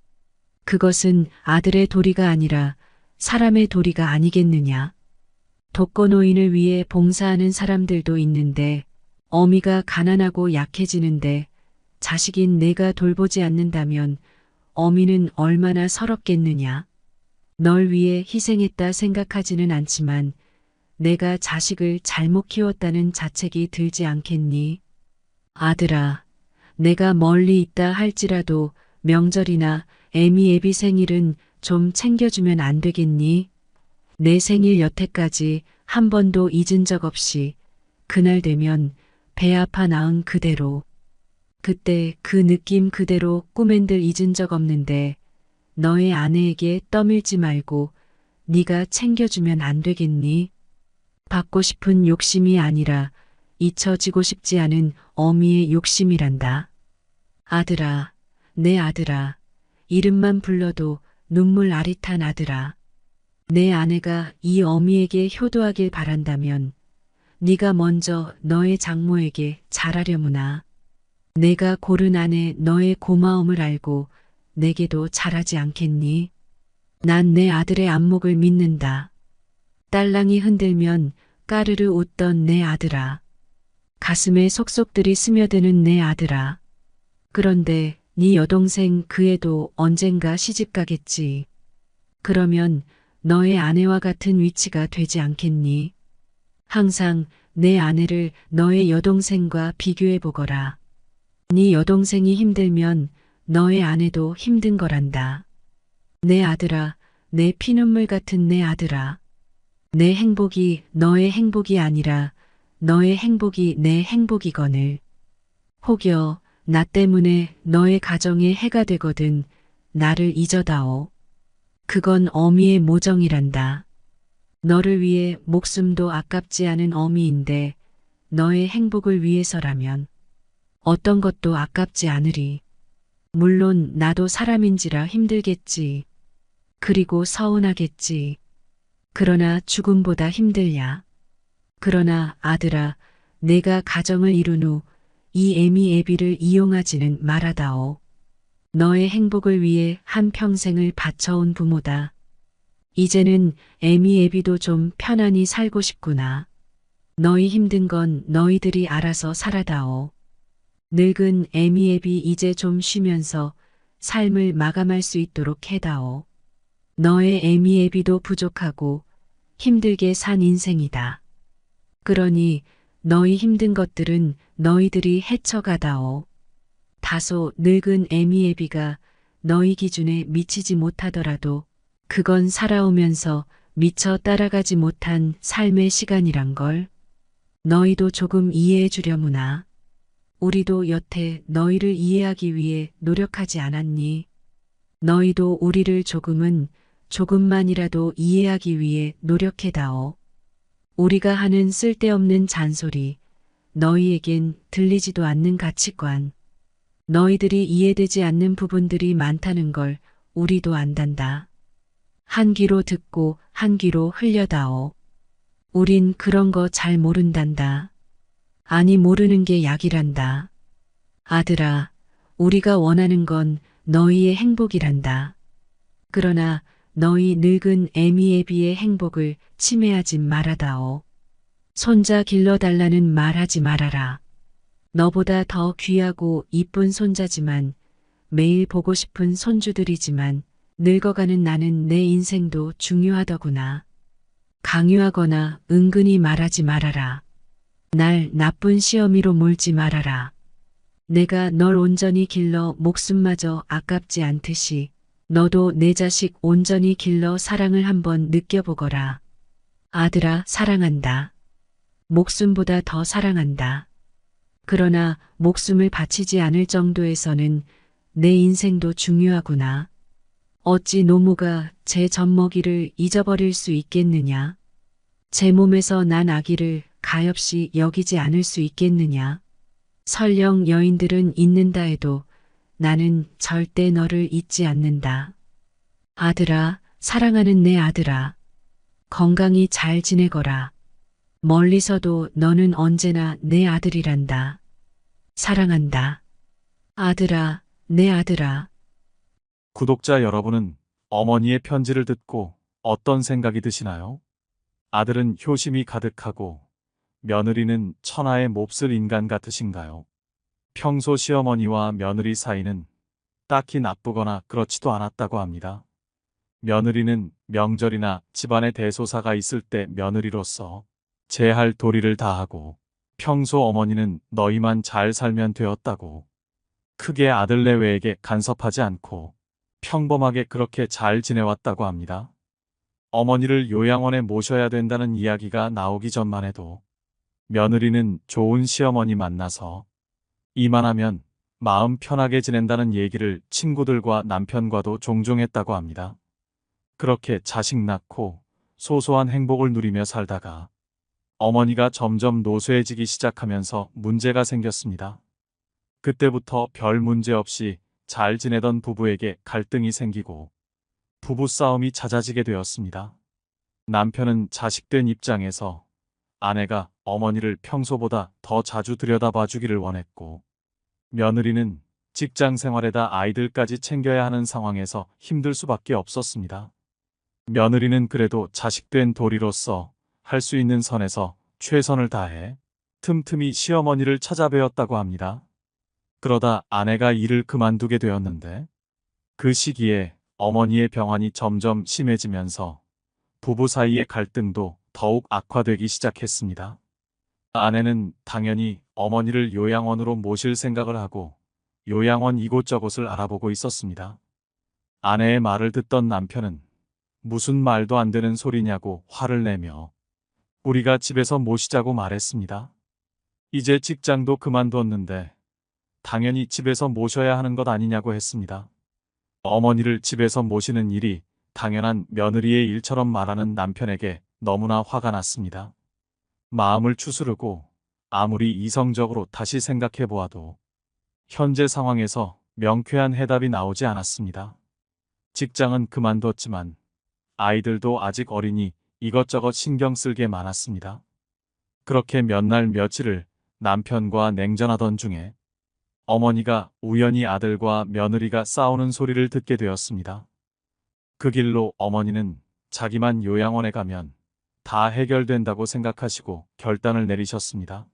그것은 아들의 도리가 아니라 사람의 도리가 아니겠느냐. 독거노인을 위해 봉사하는 사람들도 있는데 어미가 가난하고 약해지는데 자식인 내가 돌보지 않는다면 어미는 얼마나 서럽겠느냐. 널 위해 희생했다 생각하지는 않지만 내가 자식을 잘못 키웠다는 자책이 들지 않겠니? 아들아, 내가 멀리 있다 할지라도 명절이나 애미 생일은 좀 챙겨주면 안 되겠니? 내 생일 여태까지 한 번도 잊은 적 없이 그날 되면 배 아파 낳은 그대로, 그때 그 느낌 그대로 꿈엔들 잊은 적 없는데 너의 아내에게 떠밀지 말고 네가 챙겨주면 안 되겠니? 받고 싶은 욕심이 아니라 잊혀지고 싶지 않은 어미의 욕심이란다. 아들아, 내 아들아, 이름만 불러도 눈물 아릿한 아들아. 내 아내가 이 어미에게 효도하길 바란다면 네가 먼저 너의 장모에게 잘하려무나. 내가 고른 아내 너의 고마움을 알고 내게도 잘하지 않겠니? 난 내 아들의 안목을 믿는다. 딸랑이 흔들면 까르르 웃던 내 아들아. 가슴에 속속들이 스며드는 내 아들아. 그런데 네 여동생 그 애도 언젠가 시집 가겠지. 그러면 너의 아내와 같은 위치가 되지 않겠니? 항상 내 아내를 너의 여동생과 비교해 보거라. 네 여동생이 힘들면 너의 아내도 힘든 거란다. 내 아들아, 내 피눈물 같은 내 아들아. 내 행복이 너의 행복이 아니라 너의 행복이 내 행복이거늘. 혹여 나 때문에 너의 가정에 해가 되거든 나를 잊어다오. 그건 어미의 모정이란다. 너를 위해 목숨도 아깝지 않은 어미인데 너의 행복을 위해서라면 어떤 것도 아깝지 않으리. 물론 나도 사람인지라 힘들겠지. 그리고 서운하겠지. 그러나 죽음보다 힘들야. 그러나 아들아, 내가 가정을 이룬 후 이 애미 애비를 이용하지는 말아다오. 너의 행복을 위해 한 평생을 바쳐온 부모다. 이제는 애미 애비도 좀 편안히 살고 싶구나. 너희 힘든 건 너희들이 알아서 살아다오. 늙은 애미 애비 이제 좀 쉬면서 삶을 마감할 수 있도록 해다오. 너의 애미 애비도 부족하고 힘들게 산 인생이다. 그러니 너희 힘든 것들은 너희들이 헤쳐가다오. 다소 늙은 애미 애비가 너희 기준에 미치지 못하더라도 그건 살아오면서 미처 따라가지 못한 삶의 시간이란 걸. 너희도 조금 이해해 주려무나. 우리도 여태 너희를 이해하기 위해 노력하지 않았니? 너희도 우리를 조금만이라도 이해하기 위해 노력해다오. 우리가 하는 쓸데없는 잔소리, 너희에겐 들리지도 않는 가치관, 너희들이 이해되지 않는 부분들이 많다는 걸 우리도 안단다. 한 귀로 듣고 한 귀로 흘려다오. 우린 그런 거 잘 모른단다. 아니 모르는 게 약이란다. 아들아, 우리가 원하는 건 너희의 행복이란다. 그러나 너희 늙은 애미 애비의 행복을 침해하지 말아다오. 손자 길러달라는 말하지 말아라. 너보다 더 귀하고 이쁜 손자지만 매일 보고 싶은 손주들이지만 늙어가는 나는 내 인생도 중요하더구나. 강요하거나 은근히 말하지 말아라. 날 나쁜 시어미로 몰지 말아라. 내가 널 온전히 길러 목숨마저 아깝지 않듯이 너도 내 자식 온전히 길러 사랑을 한번 느껴보거라. 아들아, 사랑한다. 목숨보다 더 사랑한다. 그러나 목숨을 바치지 않을 정도에서는 내 인생도 중요하구나. 어찌 노모가 제 젖먹이를 잊어버릴 수 있겠느냐? 제 몸에서 난 아기를 가엾이 여기지 않을 수 있겠느냐? 설령 여인들은 잊는다 해도 나는 절대 너를 잊지 않는다. 아들아, 사랑하는 내 아들아. 건강히 잘 지내거라. 멀리서도 너는 언제나 내 아들이란다. 사랑한다. 아들아, 내 아들아. 구독자 여러분은 어머니의 편지를 듣고 어떤 생각이 드시나요? 아들은 효심이 가득하고 며느리는 천하의 몹쓸 인간 같으신가요? 평소 시어머니와 며느리 사이는 딱히 나쁘거나 그렇지도 않았다고 합니다. 며느리는 명절이나 집안에 대소사가 있을 때 며느리로서 제할 도리를 다하고 평소 어머니는 너희만 잘 살면 되었다고 크게 아들 내외에게 간섭하지 않고 평범하게 그렇게 잘 지내왔다고 합니다. 어머니를 요양원에 모셔야 된다는 이야기가 나오기 전만 해도 며느리는 좋은 시어머니 만나서 이만하면 마음 편하게 지낸다는 얘기를 친구들과 남편과도 종종 했다고 합니다. 그렇게 자식 낳고 소소한 행복을 누리며 살다가 어머니가 점점 노쇠해지기 시작하면서 문제가 생겼습니다. 그때부터 별 문제 없이 잘 지내던 부부에게 갈등이 생기고 부부싸움이 잦아지게 되었습니다. 남편은 자식된 입장에서 아내가 어머니를 평소보다 더 자주 들여다봐 주기를 원했고 며느리는 직장 생활에다 아이들까지 챙겨야 하는 상황에서 힘들 수밖에 없었습니다. 며느리는 그래도 자식된 도리로서 할 수 있는 선에서 최선을 다해 틈틈이 시어머니를 찾아뵈었다고 합니다. 그러다 아내가 일을 그만두게 되었는데 그 시기에 어머니의 병환이 점점 심해지면서 부부 사이의 갈등도 더욱 악화되기 시작했습니다. 아내는 당연히 어머니를 요양원으로 모실 생각을 하고 요양원 이곳저곳을 알아보고 있었습니다. 아내의 말을 듣던 남편은 무슨 말도 안 되는 소리냐고 화를 내며 우리가 집에서 모시자고 말했습니다. 이제 직장도 그만두었는데 당연히 집에서 모셔야 하는 것 아니냐고 했습니다. 어머니를 집에서 모시는 일이 당연한 며느리의 일처럼 말하는 남편에게 너무나 화가 났습니다. 마음을 추스르고 아무리 이성적으로 다시 생각해 보아도 현재 상황에서 명쾌한 해답이 나오지 않았습니다. 직장은 그만뒀지만 아이들도 아직 어리니 이것저것 신경 쓸 게 많았습니다. 그렇게 몇 날 며칠을 남편과 냉전하던 중에 어머니가 우연히 아들과 며느리가 싸우는 소리를 듣게 되었습니다. 그 길로 어머니는 자기만 요양원에 가면 다 해결된다고 생각하시고 결단을 내리셨습니다.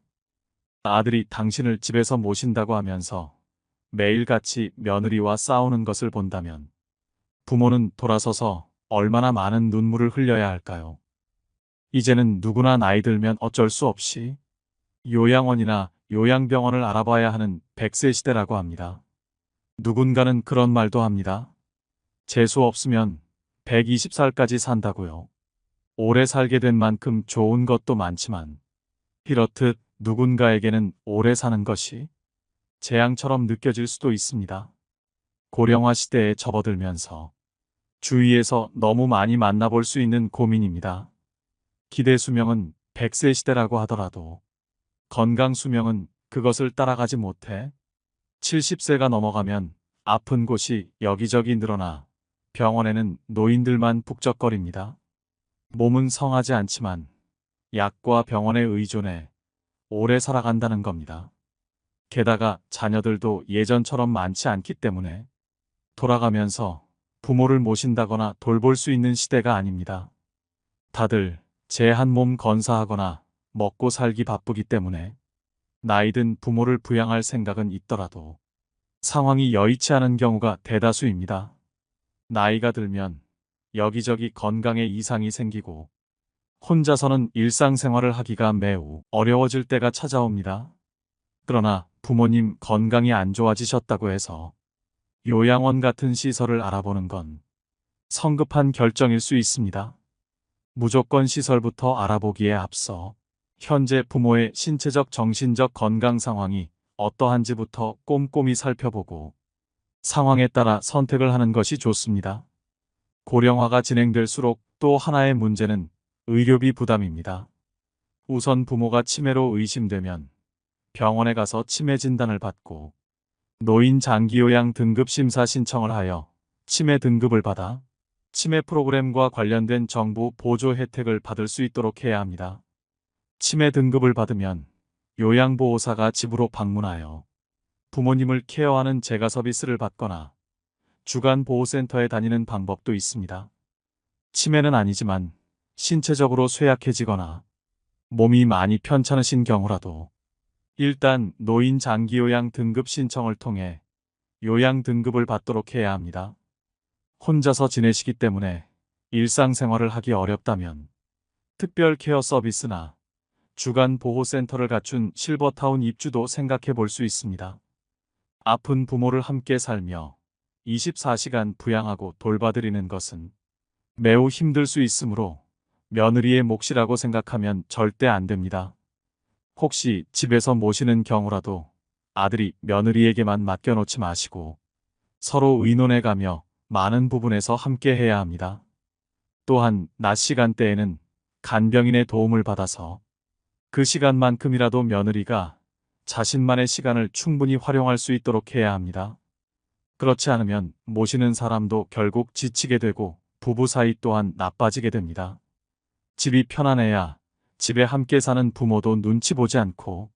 아들이 당신을 집에서 모신다고 하면서 매일같이 며느리와 싸우는 것을 본다면 부모는 돌아서서 얼마나 많은 눈물을 흘려야 할까요? 이제는 누구나 나이 들면 어쩔 수 없이 요양원이나 요양병원을 알아봐야 하는 100세 시대라고 합니다. 누군가는 그런 말도 합니다. 재수 없으면 120살까지 산다고요. 오래 살게 된 만큼 좋은 것도 많지만 이렇듯 누군가에게는 오래 사는 것이 재앙처럼 느껴질 수도 있습니다. 고령화 시대에 접어들면서 주위에서 너무 많이 만나볼 수 있는 고민입니다. 기대 수명은 100세 시대라고 하더라도 건강 수명은 그것을 따라가지 못해 70세가 넘어가면 아픈 곳이 여기저기 늘어나 병원에는 노인들만 북적거립니다. 몸은 성하지 않지만 약과 병원에 의존해 오래 살아간다는 겁니다. 게다가 자녀들도 예전처럼 많지 않기 때문에 돌아가면서 부모를 모신다거나 돌볼 수 있는 시대가 아닙니다. 다들 제 한 몸 건사하거나 먹고 살기 바쁘기 때문에 나이든 부모를 부양할 생각은 있더라도 상황이 여의치 않은 경우가 대다수입니다. 나이가 들면 여기저기 건강에 이상이 생기고 혼자서는 일상생활을 하기가 매우 어려워질 때가 찾아옵니다. 그러나 부모님 건강이 안 좋아지셨다고 해서 요양원 같은 시설을 알아보는 건 성급한 결정일 수 있습니다. 무조건 시설부터 알아보기에 앞서 현재 부모의 신체적 정신적 건강 상황이 어떠한지부터 꼼꼼히 살펴보고 상황에 따라 선택을 하는 것이 좋습니다. 고령화가 진행될수록 또 하나의 문제는 의료비 부담입니다. 우선 부모가 치매로 의심되면 병원에 가서 치매 진단을 받고 노인 장기요양 등급 심사 신청을 하여 치매 등급을 받아 치매 프로그램과 관련된 정부 보조 혜택을 받을 수 있도록 해야 합니다. 치매 등급을 받으면 요양보호사가 집으로 방문하여 부모님을 케어하는 재가 서비스를 받거나 주간 보호센터에 다니는 방법도 있습니다. 치매는 아니지만 신체적으로 쇠약해지거나 몸이 많이 편찮으신 경우라도 일단 노인 장기요양 등급 신청을 통해 요양 등급을 받도록 해야 합니다. 혼자서 지내시기 때문에 일상생활을 하기 어렵다면 특별 케어 서비스나 주간 보호센터를 갖춘 실버타운 입주도 생각해 볼 수 있습니다. 아픈 부모를 함께 살며 24시간 부양하고 돌봐드리는 것은 매우 힘들 수 있으므로 며느리의 몫이라고 생각하면 절대 안 됩니다. 혹시 집에서 모시는 경우라도 아들이 며느리에게만 맡겨놓지 마시고 서로 의논해가며 많은 부분에서 함께 해야 합니다. 또한 낮 시간대에는 간병인의 도움을 받아서 그 시간만큼이라도 며느리가 자신만의 시간을 충분히 활용할 수 있도록 해야 합니다. 그렇지 않으면 모시는 사람도 결국 지치게 되고 부부 사이 또한 나빠지게 됩니다. 집이 편안해야 집에 함께 사는 부모도 눈치 보지 않고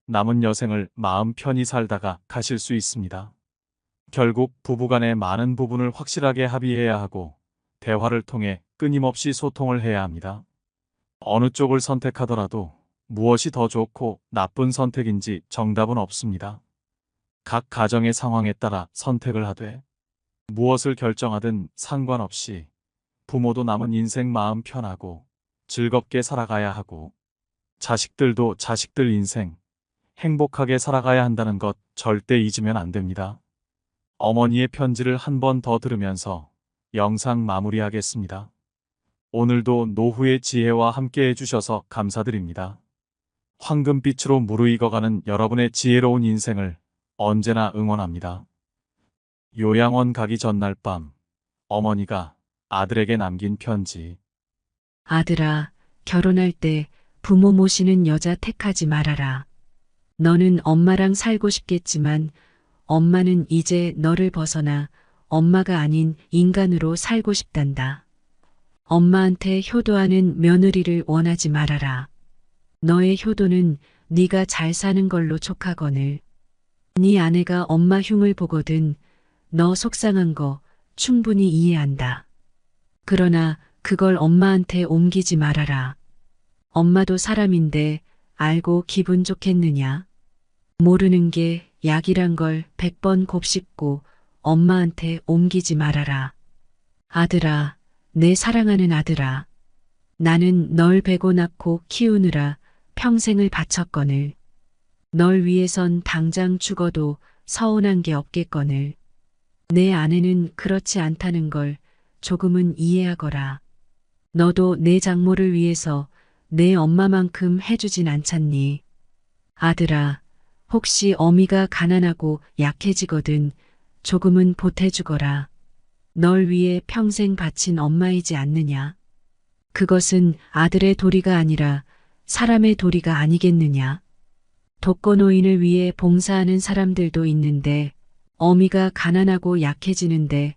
남은 여생을 마음 편히 살다가 가실 수 있습니다. 결국 부부간의 많은 부분을 확실하게 합의해야 하고 대화를 통해 끊임없이 소통을 해야 합니다. 어느 쪽을 선택하더라도 무엇이 더 좋고 나쁜 선택인지 정답은 없습니다. 각 가정의 상황에 따라 선택을 하되 무엇을 결정하든 상관없이 부모도 남은 인생 마음 편하고 즐겁게 살아가야 하고 자식들도 자식들 인생 행복하게 살아가야 한다는 것 절대 잊으면 안 됩니다. 어머니의 편지를 한 번 더 들으면서 영상 마무리하겠습니다. 오늘도 노후의 지혜와 함께 해주셔서 감사드립니다. 황금빛으로 무르익어가는 여러분의 지혜로운 인생을 언제나 응원합니다. 요양원 가기 전날 밤, 어머니가 아들에게 남긴 편지. 아들아, 결혼할 때 부모 모시는 여자 택하지 말아라. 너는 엄마랑 살고 싶겠지만 엄마는 이제 너를 벗어나 엄마가 아닌 인간으로 살고 싶단다. 엄마한테 효도하는 며느리를 원하지 말아라. 너의 효도는 네가 잘 사는 걸로 촉하거늘. 네 아내가 엄마 흉을 보거든 너 속상한 거 충분히 이해한다. 그러나 그걸 엄마한테 옮기지 말아라. 엄마도 사람인데 알고 기분 좋겠느냐? 모르는 게 약이란 걸 100번 곱씹고 엄마한테 옮기지 말아라. 아들아, 내 사랑하는 아들아. 나는 널 베고 낳고 키우느라 평생을 바쳤거늘. 널 위해선 당장 죽어도 서운한 게 없겠거늘. 내 아내는 그렇지 않다는 걸 조금은 이해하거라. 너도 내 장모를 위해서 내 엄마만큼 해주진 않잖니. 아들아, 혹시 어미가 가난하고 약해지거든 조금은 보태주거라. 널 위해 평생 바친 엄마이지 않느냐. 그것은 아들의 도리가 아니라 사람의 도리가 아니겠느냐. 독거노인을 위해 봉사하는 사람들도 있는데 어미가 가난하고 약해지는데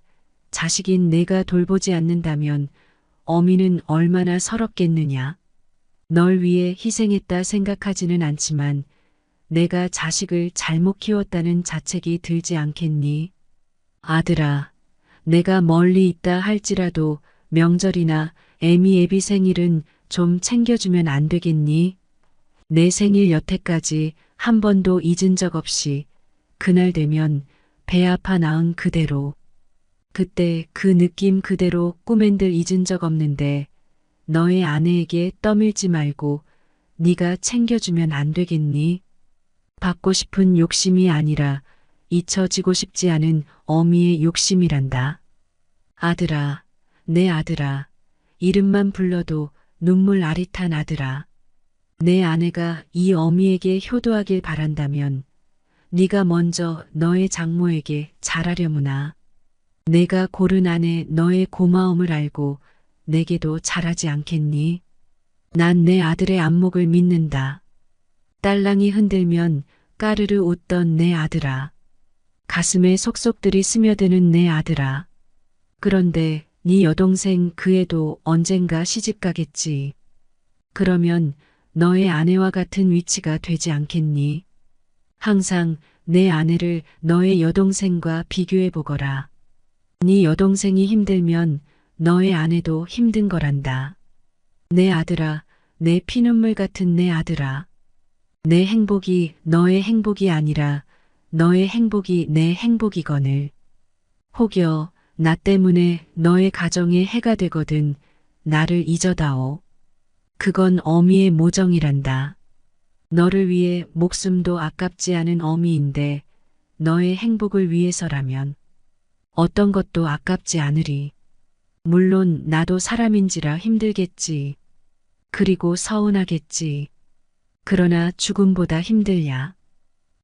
자식인 내가 돌보지 않는다면 어미는 얼마나 서럽겠느냐. 널 위해 희생했다 생각하지는 않지만 내가 자식을 잘못 키웠다는 자책이 들지 않겠니? 아들아, 내가 멀리 있다 할지라도 명절이나 애미 애비 생일은 좀 챙겨주면 안 되겠니? 내 생일 여태까지 한 번도 잊은 적 없이 그날 되면 배 아파 낳은 그대로 그때 그 느낌 그대로 꿈엔들 잊은 적 없는데 너의 아내에게 떠밀지 말고 네가 챙겨주면 안 되겠니? 받고 싶은 욕심이 아니라 잊혀지고 싶지 않은 어미의 욕심이란다. 아들아, 내 아들아, 이름만 불러도 눈물 아릿한 아들아. 내 아내가 이 어미에게 효도하길 바란다면 네가 먼저 너의 장모에게 잘하려무나. 내가 고른 아내 너의 고마움을 알고 내게도 잘하지 않겠니? 난 내 아들의 안목을 믿는다. 딸랑이 흔들면 까르르 웃던 내 아들아. 가슴에 속속들이 스며드는 내 아들아. 그런데 네 여동생 그 애도 언젠가 시집가겠지. 그러면 너의 아내와 같은 위치가 되지 않겠니? 항상 내 아내를 너의 여동생과 비교해 보거라. 네 여동생이 힘들면 너의 아내도 힘든 거란다. 내 아들아, 내 피눈물 같은 내 아들아. 내 행복이 너의 행복이 아니라 너의 행복이 내 행복이거늘. 혹여 나 때문에 너의 가정에 해가 되거든 나를 잊어다오. 그건 어미의 모정이란다. 너를 위해 목숨도 아깝지 않은 어미인데 너의 행복을 위해서라면 어떤 것도 아깝지 않으리. 물론 나도 사람인지라 힘들겠지. 그리고 서운하겠지. 그러나 죽음보다 힘들야.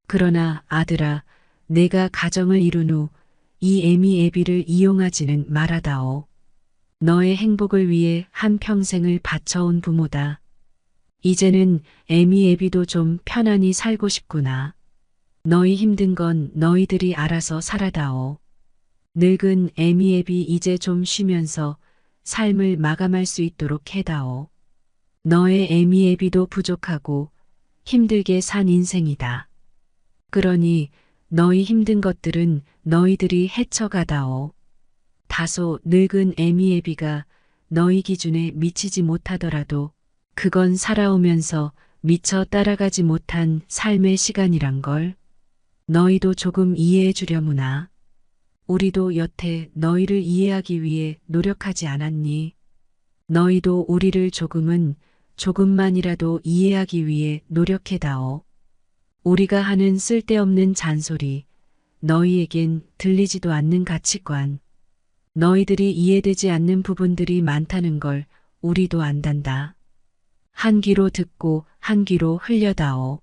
그러나 아들아, 내가 가정을 이룬 후 이 애미 애비를 이용하지는 말아다오. 너의 행복을 위해 한평생을 바쳐온 부모다. 이제는 애미 애비도 좀 편안히 살고 싶구나. 너희 힘든 건 너희들이 알아서 살아다오. 늙은 애미 애비 이제 좀 쉬면서 삶을 마감할 수 있도록 해다오. 너의 애미 애비도 부족하고 힘들게 산 인생이다. 그러니 너희 힘든 것들은 너희들이 헤쳐가다오. 다소 늙은 애미 애비가 너희 기준에 미치지 못하더라도 그건 살아오면서 미처 따라가지 못한 삶의 시간이란 걸. 너희도 조금 이해해 주려무나. 우리도 여태 너희를 이해하기 위해 노력하지 않았니? 너희도 우리를 조금만이라도 이해하기 위해 노력해다오. 우리가 하는 쓸데없는 잔소리, 너희에겐 들리지도 않는 가치관, 너희들이 이해되지 않는 부분들이 많다는 걸 우리도 안단다. 한 귀로 듣고 한 귀로 흘려다오.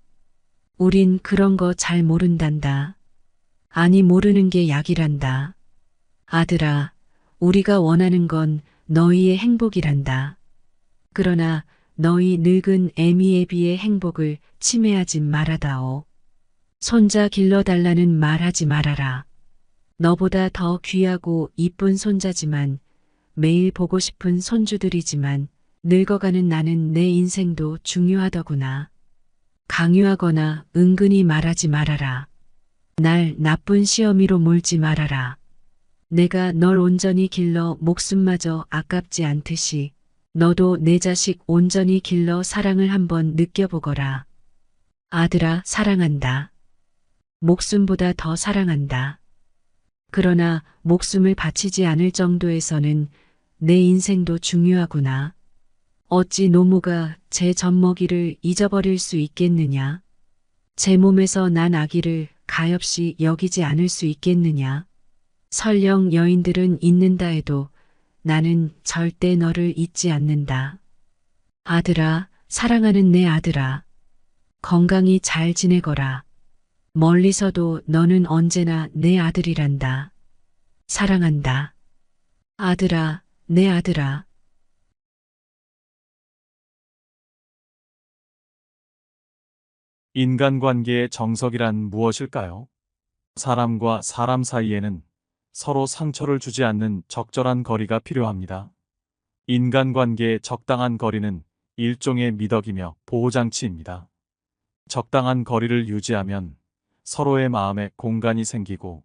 우린 그런 거 잘 모른단다. 아니 모르는 게 약이란다. 아들아, 우리가 원하는 건 너희의 행복이란다. 그러나 너희 늙은 애미애비의 행복을 침해하지 말아다오. 손자 길러달라는 말하지 말아라. 너보다 더 귀하고 이쁜 손자지만 매일 보고 싶은 손주들이지만 늙어가는 나는 내 인생도 중요하더구나. 강요하거나 은근히 말하지 말아라. 날 나쁜 시어미로 몰지 말아라. 내가 널 온전히 길러 목숨마저 아깝지 않듯이 너도 내 자식 온전히 길러 사랑을 한번 느껴보거라. 아들아, 사랑한다. 목숨보다 더 사랑한다. 그러나 목숨을 바치지 않을 정도에서는 내 인생도 중요하구나. 어찌 노모가 제 젖먹이를 잊어버릴 수 있겠느냐? 제 몸에서 난 아기를 가엾이 여기지 않을 수 있겠느냐? 설령 여인들은 잊는다 해도 나는 절대 너를 잊지 않는다. 아들아, 사랑하는 내 아들아. 건강히 잘 지내거라. 멀리서도 너는 언제나 내 아들이란다. 사랑한다. 아들아, 내 아들아. 인간관계의 정석이란 무엇일까요? 사람과 사람 사이에는 서로 상처를 주지 않는 적절한 거리가 필요합니다. 인간관계의 적당한 거리는 일종의 미덕이며 보호장치입니다. 적당한 거리를 유지하면 서로의 마음에 공간이 생기고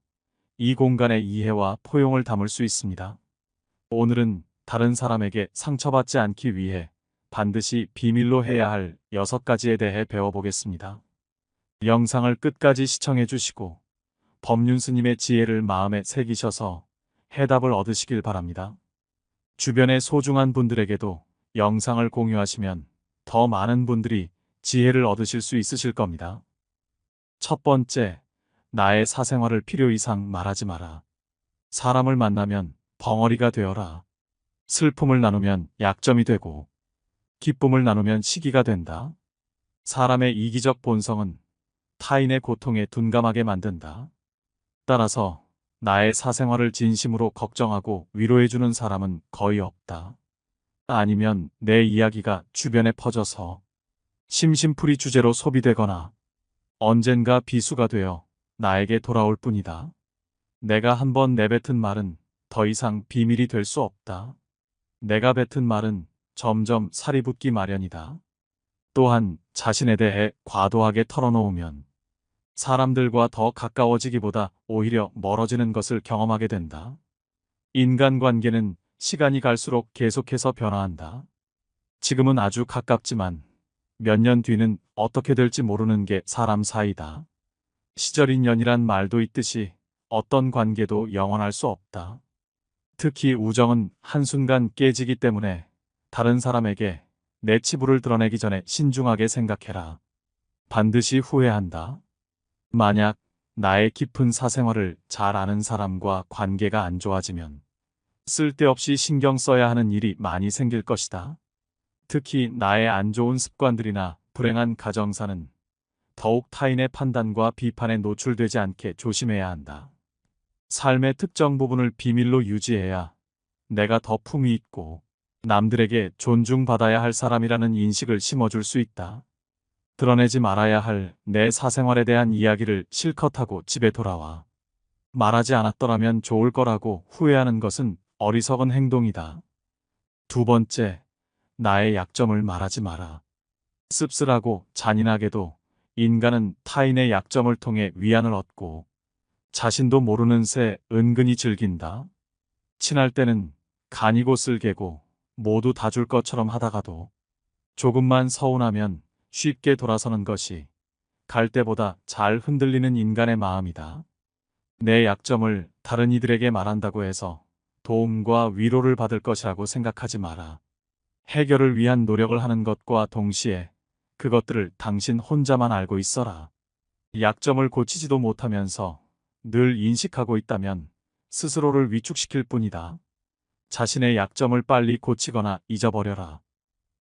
이 공간에 이해와 포용을 담을 수 있습니다. 오늘은 다른 사람에게 상처받지 않기 위해 반드시 비밀로 해야 할 6가지에 대해 배워보겠습니다. 영상을 끝까지 시청해 주시고 법륜 스님의 지혜를 마음에 새기셔서 해답을 얻으시길 바랍니다. 주변의 소중한 분들에게도 영상을 공유하시면 더 많은 분들이 지혜를 얻으실 수 있으실 겁니다. 첫 번째, 나의 사생활을 필요 이상 말하지 마라. 사람을 만나면 벙어리가 되어라. 슬픔을 나누면 약점이 되고 기쁨을 나누면 시기가 된다. 사람의 이기적 본성은 타인의 고통에 둔감하게 만든다. 따라서 나의 사생활을 진심으로 걱정하고 위로해주는 사람은 거의 없다. 아니면 내 이야기가 주변에 퍼져서 심심풀이 주제로 소비되거나 언젠가 비수가 되어 나에게 돌아올 뿐이다. 내가 한번 내뱉은 말은 더 이상 비밀이 될 수 없다. 내가 뱉은 말은 점점 살이 붙기 마련이다. 또한 자신에 대해 과도하게 털어놓으면 사람들과 더 가까워지기보다 오히려 멀어지는 것을 경험하게 된다. 인간관계는 시간이 갈수록 계속해서 변화한다. 지금은 아주 가깝지만 몇 년 뒤는 어떻게 될지 모르는 게 사람 사이다. 시절 인연이란 말도 있듯이 어떤 관계도 영원할 수 없다. 특히 우정은 한순간 깨지기 때문에 다른 사람에게 내 치부를 드러내기 전에 신중하게 생각해라. 반드시 후회한다. 만약 나의 깊은 사생활을 잘 아는 사람과 관계가 안 좋아지면 쓸데없이 신경 써야 하는 일이 많이 생길 것이다. 특히 나의 안 좋은 습관들이나 불행한 가정사는 더욱 타인의 판단과 비판에 노출되지 않게 조심해야 한다. 삶의 특정 부분을 비밀로 유지해야 내가 더 품위 있고 남들에게 존중받아야 할 사람이라는 인식을 심어줄 수 있다. 드러내지 말아야 할 내 사생활에 대한 이야기를 실컷 하고 집에 돌아와. 말하지 않았더라면 좋을 거라고 후회하는 것은 어리석은 행동이다. 두 번째, 나의 약점을 말하지 마라. 씁쓸하고 잔인하게도 인간은 타인의 약점을 통해 위안을 얻고 자신도 모르는 새 은근히 즐긴다. 친할 때는 간이고 쓸개고 모두 다 줄 것처럼 하다가도 조금만 서운하면 쉽게 돌아서는 것이 갈대보다 잘 흔들리는 인간의 마음이다. 내 약점을 다른 이들에게 말한다고 해서 도움과 위로를 받을 것이라고 생각하지 마라. 해결을 위한 노력을 하는 것과 동시에 그것들을 당신 혼자만 알고 있어라. 약점을 고치지도 못하면서 늘 인식하고 있다면 스스로를 위축시킬 뿐이다. 자신의 약점을 빨리 고치거나 잊어버려라.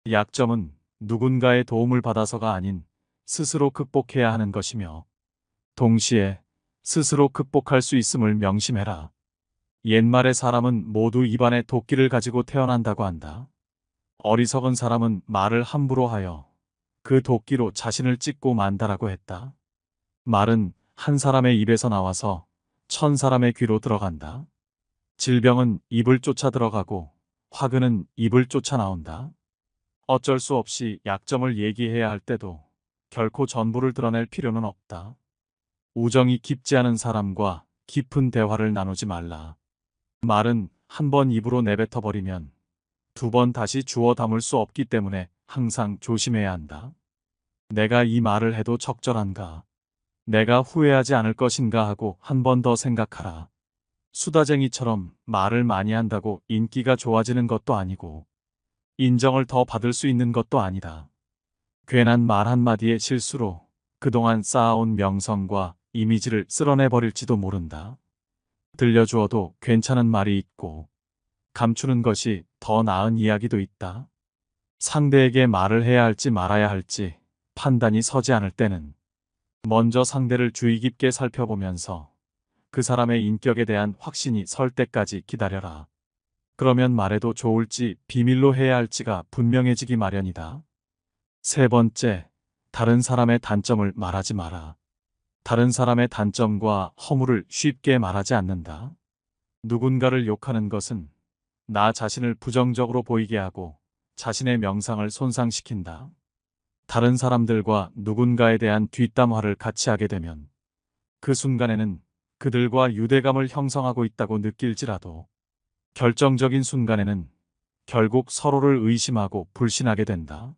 약점은 누군가의 도움을 받아서가 아닌 스스로 극복해야 하는 것이며 동시에 스스로 극복할 수 있음을 명심해라. 옛말에 사람은 모두 입안에 도끼를 가지고 태어난다고 한다. 어리석은 사람은 말을 함부로 하여 그 도끼로 자신을 찢고 만다라고 했다. 말은 한 사람의 입에서 나와서 1000사람의 귀로 들어간다. 질병은 입을 쫓아 들어가고 화근은 입을 쫓아 나온다. 어쩔 수 없이 약점을 얘기해야 할 때도 결코 전부를 드러낼 필요는 없다. 우정이 깊지 않은 사람과 깊은 대화를 나누지 말라. 말은 한 번 입으로 내뱉어 버리면 2번 다시 주워 담을 수 없기 때문에 항상 조심해야 한다. 내가 이 말을 해도 적절한가? 내가 후회하지 않을 것인가 하고 한 번 더 생각하라. 수다쟁이처럼 말을 많이 한다고 인기가 좋아지는 것도 아니고 인정을 더 받을 수 있는 것도 아니다. 괜한 말 한마디의 실수로 그동안 쌓아온 명성과 이미지를 쓸어내 버릴지도 모른다. 들려주어도 괜찮은 말이 있고 감추는 것이 더 나은 이야기도 있다. 상대에게 말을 해야 할지 말아야 할지 판단이 서지 않을 때는 먼저 상대를 주의 깊게 살펴보면서 그 사람의 인격에 대한 확신이 설 때까지 기다려라. 그러면 말해도 좋을지 비밀로 해야 할지가 분명해지기 마련이다. 3번째, 다른 사람의 단점을 말하지 마라. 다른 사람의 단점과 허물을 쉽게 말하지 않는다. 누군가를 욕하는 것은 나 자신을 부정적으로 보이게 하고 자신의 명상을 손상시킨다. 다른 사람들과 누군가에 대한 뒷담화를 같이 하게 되면 그 순간에는 그들과 유대감을 형성하고 있다고 느낄지라도 결정적인 순간에는 결국 서로를 의심하고 불신하게 된다.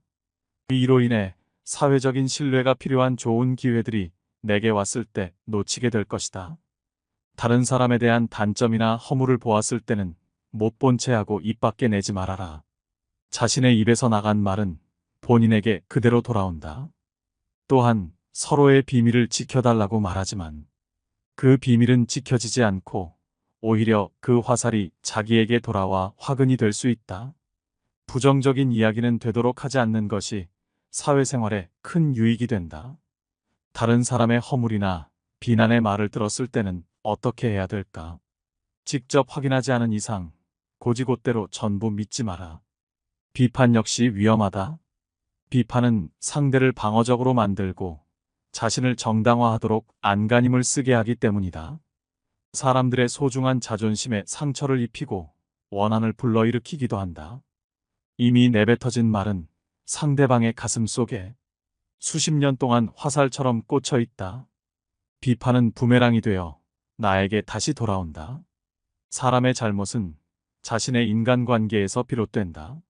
이로 인해 사회적인 신뢰가 필요한 좋은 기회들이 내게 왔을 때 놓치게 될 것이다. 다른 사람에 대한 단점이나 허물을 보았을 때는 못 본 채 하고 입 밖에 내지 말아라. 자신의 입에서 나간 말은 본인에게 그대로 돌아온다. 또한 서로의 비밀을 지켜달라고 말하지만 그 비밀은 지켜지지 않고 오히려 그 화살이 자기에게 돌아와 화근이 될 수 있다. 부정적인 이야기는 되도록 하지 않는 것이 사회생활에 큰 유익이 된다. 다른 사람의 허물이나 비난의 말을 들었을 때는 어떻게 해야 될까? 직접 확인하지 않은 이상 고지곳대로 전부 믿지 마라. 비판 역시 위험하다. 비판은 상대를 방어적으로 만들고 자신을 정당화하도록 안간힘을 쓰게 하기 때문이다. 사람들의 소중한 자존심에 상처를 입히고 원한을 불러일으키기도 한다. 이미 내뱉어진 말은 상대방의 가슴 속에 수십 년 동안 화살처럼 꽂혀 있다. 비판은 부메랑이 되어 나에게 다시 돌아온다. 사람의 잘못은 자신의 인간관계에서 비롯된다.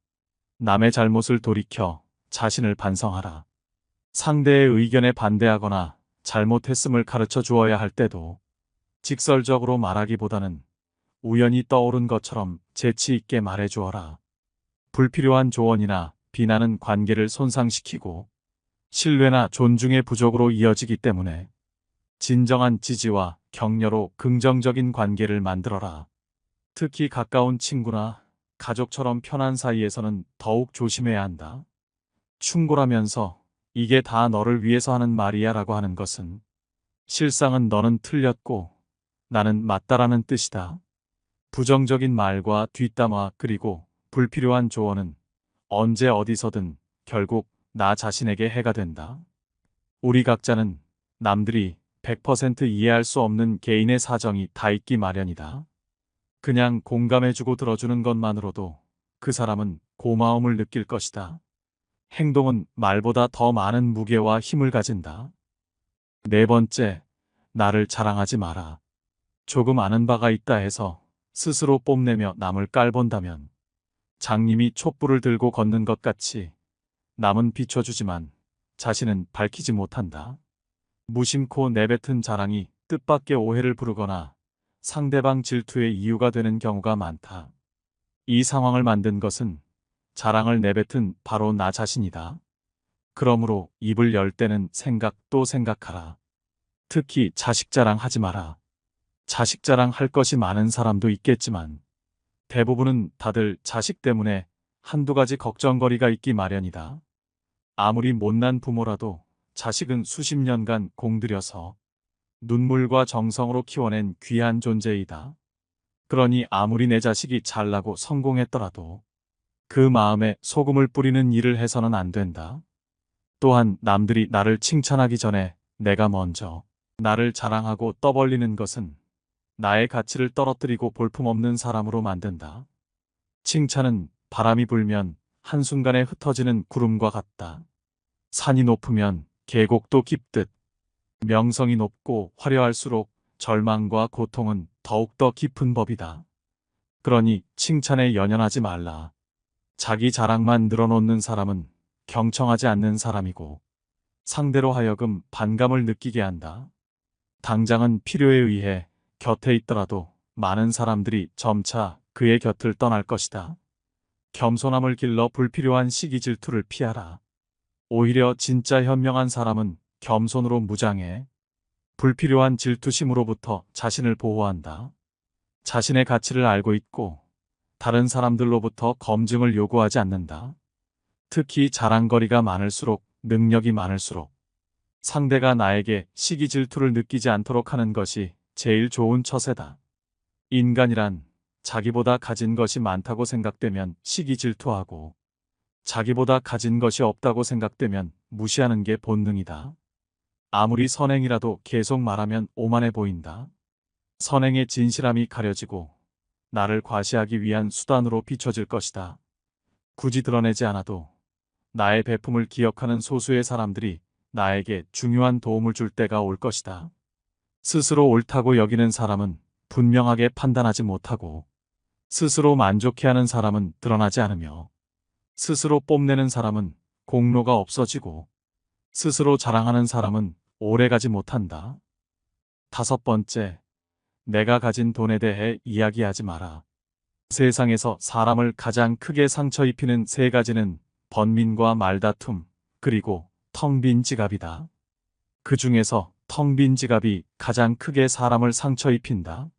남의 잘못을 돌이켜 자신을 반성하라. 상대의 의견에 반대하거나 잘못했음을 가르쳐 주어야 할 때도 직설적으로 말하기보다는 우연히 떠오른 것처럼 재치 있게 말해 주어라. 불필요한 조언이나 비난은 관계를 손상시키고 신뢰나 존중의 부족으로 이어지기 때문에 진정한 지지와 격려로 긍정적인 관계를 만들어라. 특히 가까운 친구나 가족처럼 편한 사이에서는 더욱 조심해야 한다. 충고라면서 이게 다 너를 위해서 하는 말이야 라고 하는 것은 실상은 너는 틀렸고 나는 맞다라는 뜻이다. 부정적인 말과 뒷담화 그리고 불필요한 조언은 언제 어디서든 결국 나 자신에게 해가 된다. 우리 각자는 남들이 100% 이해할 수 없는 개인의 사정이 다 있기 마련이다. 그냥 공감해주고 들어주는 것만으로도 그 사람은 고마움을 느낄 것이다. 행동은 말보다 더 많은 무게와 힘을 가진다. 4번째, 나를 자랑하지 마라. 조금 아는 바가 있다 해서 스스로 뽐내며 남을 깔본다면 장님이 촛불을 들고 걷는 것 같이 남은 비춰주지만 자신은 밝히지 못한다. 무심코 내뱉은 자랑이 뜻밖의 오해를 부르거나 상대방 질투의 이유가 되는 경우가 많다. 이 상황을 만든 것은 자랑을 내뱉은 바로 나 자신이다. 그러므로 입을 열 때는 생각 또 생각하라. 특히 자식 자랑하지 마라. 자식 자랑할 것이 많은 사람도 있겠지만 대부분은 다들 자식 때문에 한두 가지 걱정거리가 있기 마련이다. 아무리 못난 부모라도 자식은 수십 년간 공들여서 눈물과 정성으로 키워낸 귀한 존재이다. 그러니 아무리 내 자식이 잘나고 성공했더라도 그 마음에 소금을 뿌리는 일을 해서는 안 된다. 또한 남들이 나를 칭찬하기 전에 내가 먼저 나를 자랑하고 떠벌리는 것은 나의 가치를 떨어뜨리고 볼품없는 사람으로 만든다. 칭찬은 바람이 불면 한순간에 흩어지는 구름과 같다. 산이 높으면 계곡도 깊듯 명성이 높고 화려할수록 절망과 고통은 더욱더 깊은 법이다. 그러니 칭찬에 연연하지 말라. 자기 자랑만 늘어놓는 사람은 경청하지 않는 사람이고 상대로 하여금 반감을 느끼게 한다. 당장은 필요에 의해 곁에 있더라도 많은 사람들이 점차 그의 곁을 떠날 것이다. 겸손함을 길러 불필요한 시기 질투를 피하라. 오히려 진짜 현명한 사람은 겸손으로 무장해 불필요한 질투심으로부터 자신을 보호한다. 자신의 가치를 알고 있고 다른 사람들로부터 검증을 요구하지 않는다. 특히 자랑거리가 많을수록 능력이 많을수록 상대가 나에게 시기 질투를 느끼지 않도록 하는 것이 제일 좋은 처세다. 인간이란 자기보다 가진 것이 많다고 생각되면 시기 질투하고 자기보다 가진 것이 없다고 생각되면 무시하는 게 본능이다. 아무리 선행이라도 계속 말하면 오만해 보인다. 선행의 진실함이 가려지고 나를 과시하기 위한 수단으로 비춰질 것이다. 굳이 드러내지 않아도 나의 배품을 기억하는 소수의 사람들이 나에게 중요한 도움을 줄 때가 올 것이다. 스스로 옳다고 여기는 사람은 분명하게 판단하지 못하고 스스로 만족해하는 사람은 드러나지 않으며 스스로 뽐내는 사람은 공로가 없어지고 스스로 자랑하는 사람은 오래가지 못한다. 5번째, 내가 가진 돈에 대해 이야기하지 마라. 세상에서 사람을 가장 크게 상처 입히는 3가지는 번민과 말다툼, 그리고 텅 빈 지갑이다. 그 중에서 텅 빈 지갑이 가장 크게 사람을 상처 입힌다.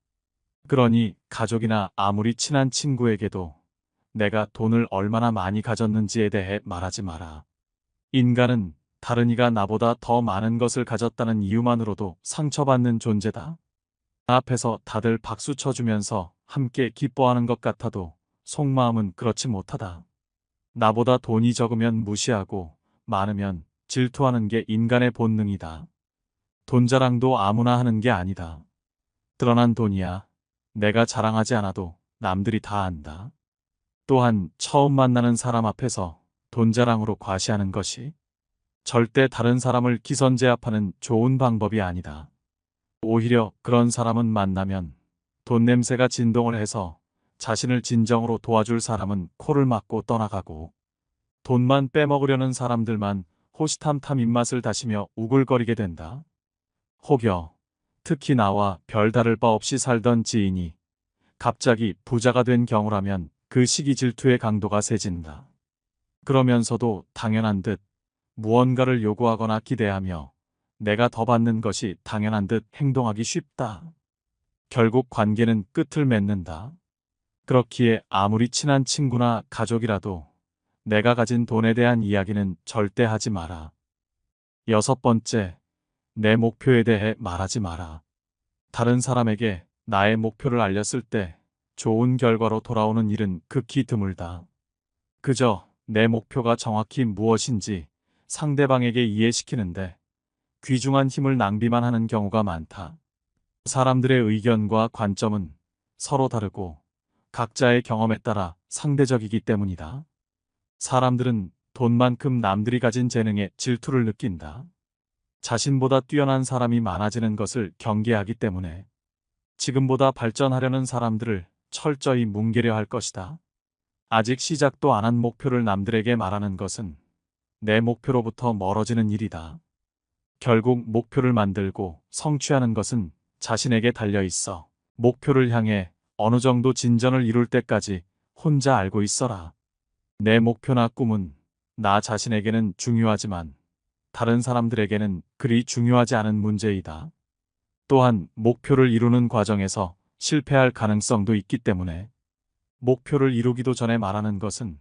그러니 가족이나 아무리 친한 친구에게도 내가 돈을 얼마나 많이 가졌는지에 대해 말하지 마라. 인간은 다른 이가 나보다 더 많은 것을 가졌다는 이유만으로도 상처받는 존재다. 앞에서 다들 박수 쳐주면서 함께 기뻐하는 것 같아도 속마음은 그렇지 못하다. 나보다 돈이 적으면 무시하고 많으면 질투하는 게 인간의 본능이다. 돈 자랑도 아무나 하는 게 아니다. 드러난 돈이야. 내가 자랑하지 않아도 남들이 다 안다. 또한 처음 만나는 사람 앞에서 돈 자랑으로 과시하는 것이 절대 다른 사람을 기선제압하는 좋은 방법이 아니다. 오히려 그런 사람은 만나면 돈 냄새가 진동을 해서 자신을 진정으로 도와줄 사람은 코를 막고 떠나가고 돈만 빼먹으려는 사람들만 호시탐탐 입맛을 다시며 우글거리게 된다. 혹여 특히 나와 별다를 바 없이 살던 지인이 갑자기 부자가 된 경우라면 그 시기 질투의 강도가 세진다. 그러면서도 당연한 듯 무언가를 요구하거나 기대하며 내가 더 받는 것이 당연한 듯 행동하기 쉽다. 결국 관계는 끝을 맺는다. 그렇기에 아무리 친한 친구나 가족이라도 내가 가진 돈에 대한 이야기는 절대 하지 마라. 6번째, 내 목표에 대해 말하지 마라. 다른 사람에게 나의 목표를 알렸을 때 좋은 결과로 돌아오는 일은 극히 드물다. 그저 내 목표가 정확히 무엇인지 상대방에게 이해시키는데 귀중한 힘을 낭비만 하는 경우가 많다. 사람들의 의견과 관점은 서로 다르고 각자의 경험에 따라 상대적이기 때문이다. 사람들은 돈만큼 남들이 가진 재능에 질투를 느낀다. 자신보다 뛰어난 사람이 많아지는 것을 경계하기 때문에 지금보다 발전하려는 사람들을 철저히 뭉개려 할 것이다. 아직 시작도 안 한 목표를 남들에게 말하는 것은 내 목표로부터 멀어지는 일이다. 결국 목표를 만들고 성취하는 것은 자신에게 달려 있어. 목표를 향해 어느 정도 진전을 이룰 때까지 혼자 알고 있어라. 내 목표나 꿈은 나 자신에게는 중요하지만 다른 사람들에게는 그리 중요하지 않은 문제이다. 또한 목표를 이루는 과정에서 실패할 가능성도 있기 때문에 목표를 이루기도 전에 말하는 것은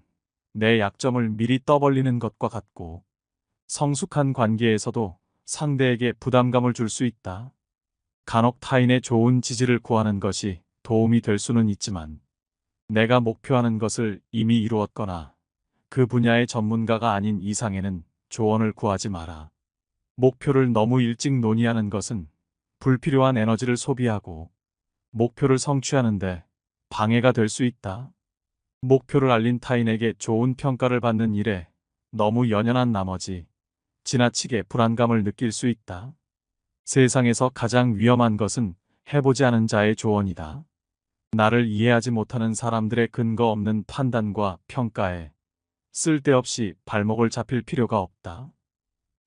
내 약점을 미리 떠벌리는 것과 같고 성숙한 관계에서도 상대에게 부담감을 줄 수 있다. 간혹 타인의 좋은 지지를 구하는 것이 도움이 될 수는 있지만 내가 목표하는 것을 이미 이루었거나 그 분야의 전문가가 아닌 이상에는 조언을 구하지 마라. 목표를 너무 일찍 논의하는 것은 불필요한 에너지를 소비하고 목표를 성취하는데 방해가 될 수 있다. 목표를 알린 타인에게 좋은 평가를 받는 일에 너무 연연한 나머지 지나치게 불안감을 느낄 수 있다. 세상에서 가장 위험한 것은 해보지 않은 자의 조언이다. 나를 이해하지 못하는 사람들의 근거 없는 판단과 평가에 쓸데없이 발목을 잡힐 필요가 없다.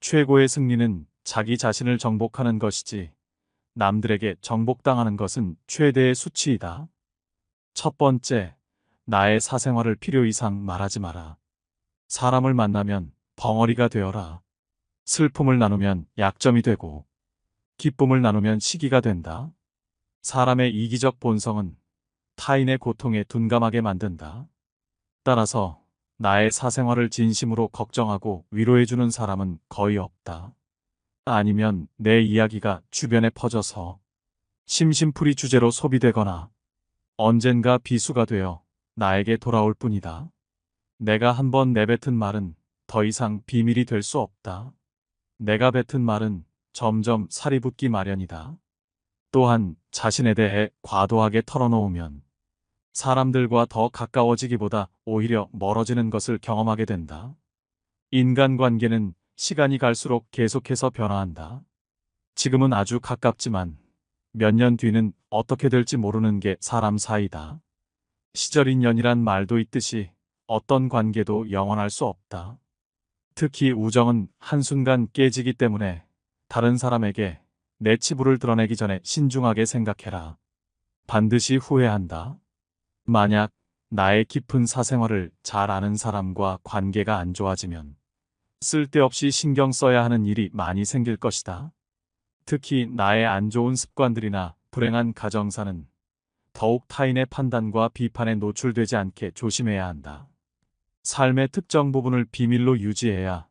최고의 승리는 자기 자신을 정복하는 것이지 남들에게 정복당하는 것은 최대의 수치이다. 첫 번째, 나의 사생활을 필요 이상 말하지 마라. 사람을 만나면 벙어리가 되어라. 슬픔을 나누면 약점이 되고 기쁨을 나누면 시기가 된다. 사람의 이기적 본성은 타인의 고통에 둔감하게 만든다. 따라서 나의 사생활을 진심으로 걱정하고 위로해주는 사람은 거의 없다. 아니면 내 이야기가 주변에 퍼져서 심심풀이 주제로 소비되거나 언젠가 비수가 되어 나에게 돌아올 뿐이다. 내가 한번 내뱉은 말은 더 이상 비밀이 될 수 없다. 내가 뱉은 말은 점점 살이 붙기 마련이다. 또한 자신에 대해 과도하게 털어놓으면 사람들과 더 가까워지기보다 오히려 멀어지는 것을 경험하게 된다. 인간관계는 시간이 갈수록 계속해서 변화한다. 지금은 아주 가깝지만 몇 년 뒤는 어떻게 될지 모르는 게 사람 사이다. 시절 인연이란 말도 있듯이 어떤 관계도 영원할 수 없다. 특히 우정은 한순간 깨지기 때문에 다른 사람에게 내 치부를 드러내기 전에 신중하게 생각해라. 반드시 후회한다. 만약 나의 깊은 사생활을 잘 아는 사람과 관계가 안 좋아지면 쓸데없이 신경 써야 하는 일이 많이 생길 것이다. 특히 나의 안 좋은 습관들이나 불행한 가정사는 더욱 타인의 판단과 비판에 노출되지 않게 조심해야 한다. 삶의 특정 부분을 비밀로 유지해야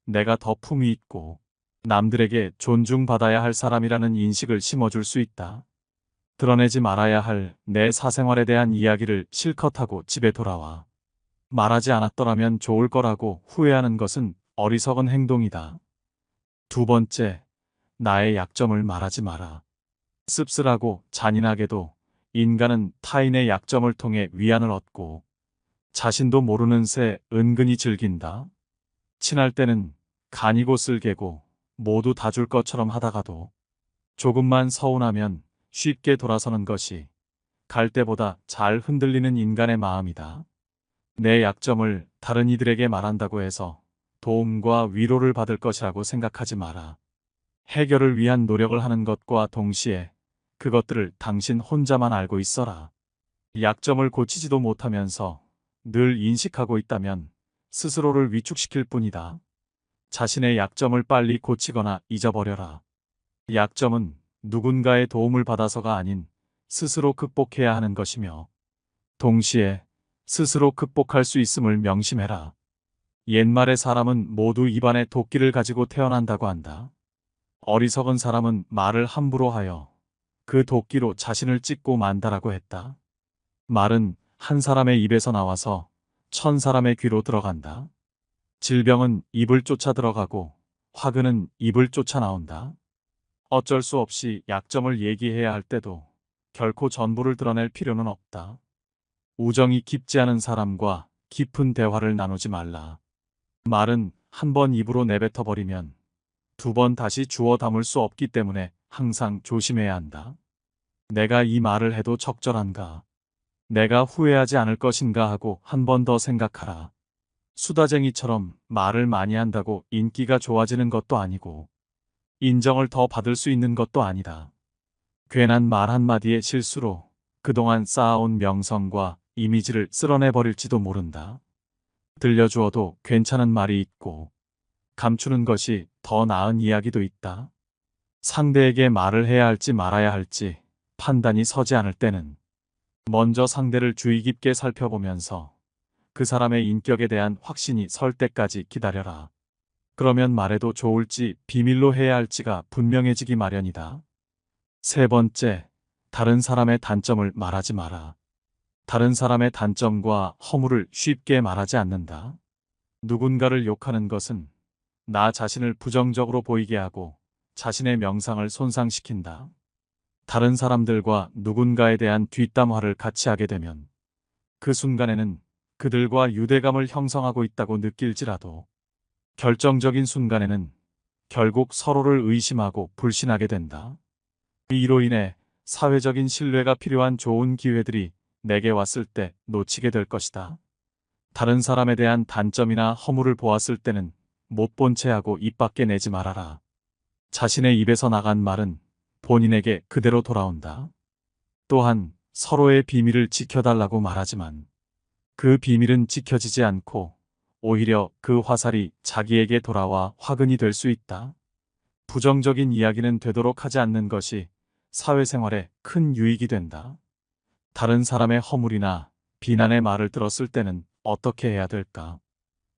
내가 더 품위 있고 남들에게 존중받아야 할 사람이라는 인식을 심어줄 수 있다. 드러내지 말아야 할 내 사생활에 대한 이야기를 실컷 하고 집에 돌아와. 말하지 않았더라면 좋을 거라고 후회하는 것은 어리석은 행동이다. 두 번째, 나의 약점을 말하지 마라. 씁쓸하고 잔인하게도 인간은 타인의 약점을 통해 위안을 얻고 자신도 모르는 새 은근히 즐긴다. 친할 때는 간이고 쓸개고 모두 다 줄 것처럼 하다가도 조금만 서운하면 쉽게 돌아서는 것이 갈 때보다 잘 흔들리는 인간의 마음이다. 내 약점을 다른 이들에게 말한다고 해서 도움과 위로를 받을 것이라고 생각하지 마라. 해결을 위한 노력을 하는 것과 동시에 그것들을 당신 혼자만 알고 있어라. 약점을 고치지도 못하면서 늘 인식하고 있다면 스스로를 위축시킬 뿐이다. 자신의 약점을 빨리 고치거나 잊어버려라. 약점은 누군가의 도움을 받아서가 아닌 스스로 극복해야 하는 것이며 동시에 스스로 극복할 수 있음을 명심해라. 옛말에 사람은 모두 입안에 도끼를 가지고 태어난다고 한다. 어리석은 사람은 말을 함부로 하여 그 도끼로 자신을 찢고 만다라고 했다. 말은 한 사람의 입에서 나와서 1000사람의 귀로 들어간다. 질병은 입을 쫓아 들어가고 화근은 입을 쫓아 나온다. 어쩔 수 없이 약점을 얘기해야 할 때도 결코 전부를 드러낼 필요는 없다. 우정이 깊지 않은 사람과 깊은 대화를 나누지 말라. 말은 한 번 입으로 내뱉어버리면 두 번 다시 주워 담을 수 없기 때문에 항상 조심해야 한다. 내가 이 말을 해도 적절한가? 내가 후회하지 않을 것인가 하고 한 번 더 생각하라. 수다쟁이처럼 말을 많이 한다고 인기가 좋아지는 것도 아니고 인정을 더 받을 수 있는 것도 아니다. 괜한 말 한마디의 실수로 그동안 쌓아온 명성과 이미지를 쓸어내버릴지도 모른다. 들려주어도 괜찮은 말이 있고 감추는 것이 더 나은 이야기도 있다. 상대에게 말을 해야 할지 말아야 할지 판단이 서지 않을 때는 먼저 상대를 주의 깊게 살펴보면서 그 사람의 인격에 대한 확신이 설 때까지 기다려라. 그러면 말해도 좋을지 비밀로 해야 할지가 분명해지기 마련이다. 세 번째, 다른 사람의 단점을 말하지 마라. 다른 사람의 단점과 허물을 쉽게 말하지 않는다. 누군가를 욕하는 것은 나 자신을 부정적으로 보이게 하고 자신의 명상을 손상시킨다. 다른 사람들과 누군가에 대한 뒷담화를 같이 하게 되면 그 순간에는 그들과 유대감을 형성하고 있다고 느낄지라도 결정적인 순간에는 결국 서로를 의심하고 불신하게 된다. 이로 인해 사회적인 신뢰가 필요한 좋은 기회들이 내게 왔을 때 놓치게 될 것이다. 다른 사람에 대한 단점이나 허물을 보았을 때는 못 본 채 하고 입 밖에 내지 말아라. 자신의 입에서 나간 말은 본인에게 그대로 돌아온다. 또한 서로의 비밀을 지켜달라고 말하지만 그 비밀은 지켜지지 않고 오히려 그 화살이 자기에게 돌아와 화근이 될 수 있다. 부정적인 이야기는 되도록 하지 않는 것이 사회생활에 큰 유익이 된다. 다른 사람의 허물이나 비난의 말을 들었을 때는 어떻게 해야 될까?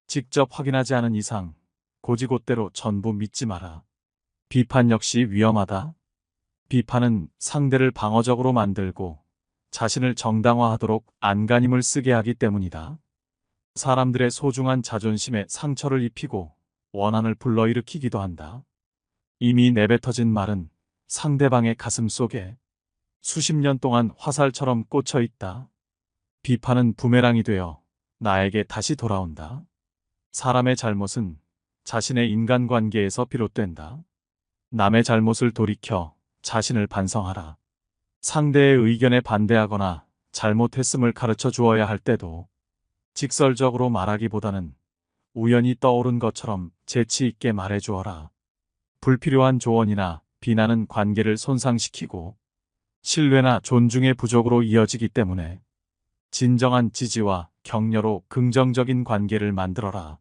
직접 확인하지 않은 이상 고지곳대로 전부 믿지 마라. 비판 역시 위험하다. 비판은 상대를 방어적으로 만들고 자신을 정당화하도록 안간힘을 쓰게 하기 때문이다. 사람들의 소중한 자존심에 상처를 입히고 원한을 불러일으키기도 한다. 이미 내뱉어진 말은 상대방의 가슴 속에 수십 년 동안 화살처럼 꽂혀 있다. 비판은 부메랑이 되어 나에게 다시 돌아온다. 사람의 잘못은 자신의 인간관계에서 비롯된다. 남의 잘못을 돌이켜 자신을 반성하라. 상대의 의견에 반대하거나 잘못했음을 가르쳐 주어야 할 때도 직설적으로 말하기보다는 우연히 떠오른 것처럼 재치 있게 말해 주어라. 불필요한 조언이나 비난은 관계를 손상시키고 신뢰나 존중의 부족으로 이어지기 때문에 진정한 지지와 격려로 긍정적인 관계를 만들어라.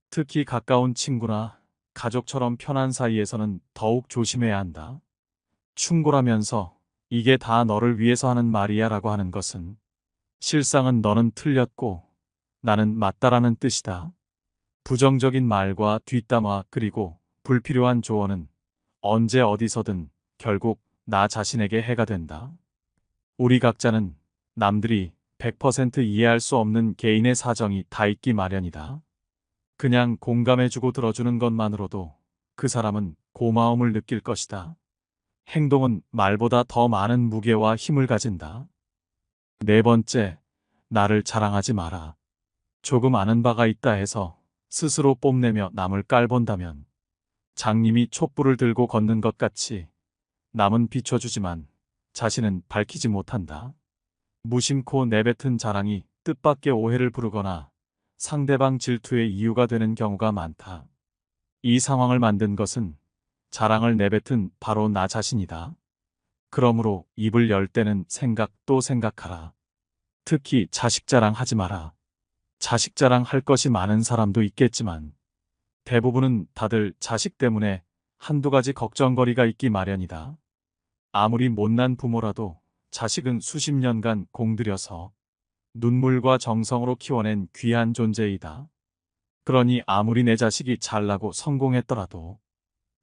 특히 가까운 친구나 가족처럼 편한 사이에서는 더욱 조심해야 한다. 충고라면서 이게 다 너를 위해서 하는 말이야 라고 하는 것은 실상은 너는 틀렸고 나는 맞다라는 뜻이다. 부정적인 말과 뒷담화 그리고 불필요한 조언은 언제 어디서든 결국 나 자신에게 해가 된다. 우리 각자는 남들이 100% 이해할 수 없는 개인의 사정이 다 있기 마련이다. 그냥 공감해주고 들어주는 것만으로도 그 사람은 고마움을 느낄 것이다. 행동은 말보다 더 많은 무게와 힘을 가진다. 네 번째, 나를 자랑하지 마라. 조금 아는 바가 있다 해서 스스로 뽐내며 남을 깔본다면 장님이 촛불을 들고 걷는 것 같이 남은 비춰주지만 자신은 밝히지 못한다. 무심코 내뱉은 자랑이 뜻밖의 오해를 부르거나 상대방 질투의 이유가 되는 경우가 많다. 이 상황을 만든 것은 자랑을 내뱉은 바로 나 자신이다. 그러므로 입을 열 때는 생각 또 생각하라. 특히 자식 자랑 하지 마라. 자식 자랑 할 것이 많은 사람도 있겠지만 대부분은 다들 자식 때문에 한두 가지 걱정거리가 있기 마련이다. 아무리 못난 부모라도 자식은 수십 년간 공들여서 눈물과 정성으로 키워낸 귀한 존재이다. 그러니 아무리 내 자식이 잘나고 성공했더라도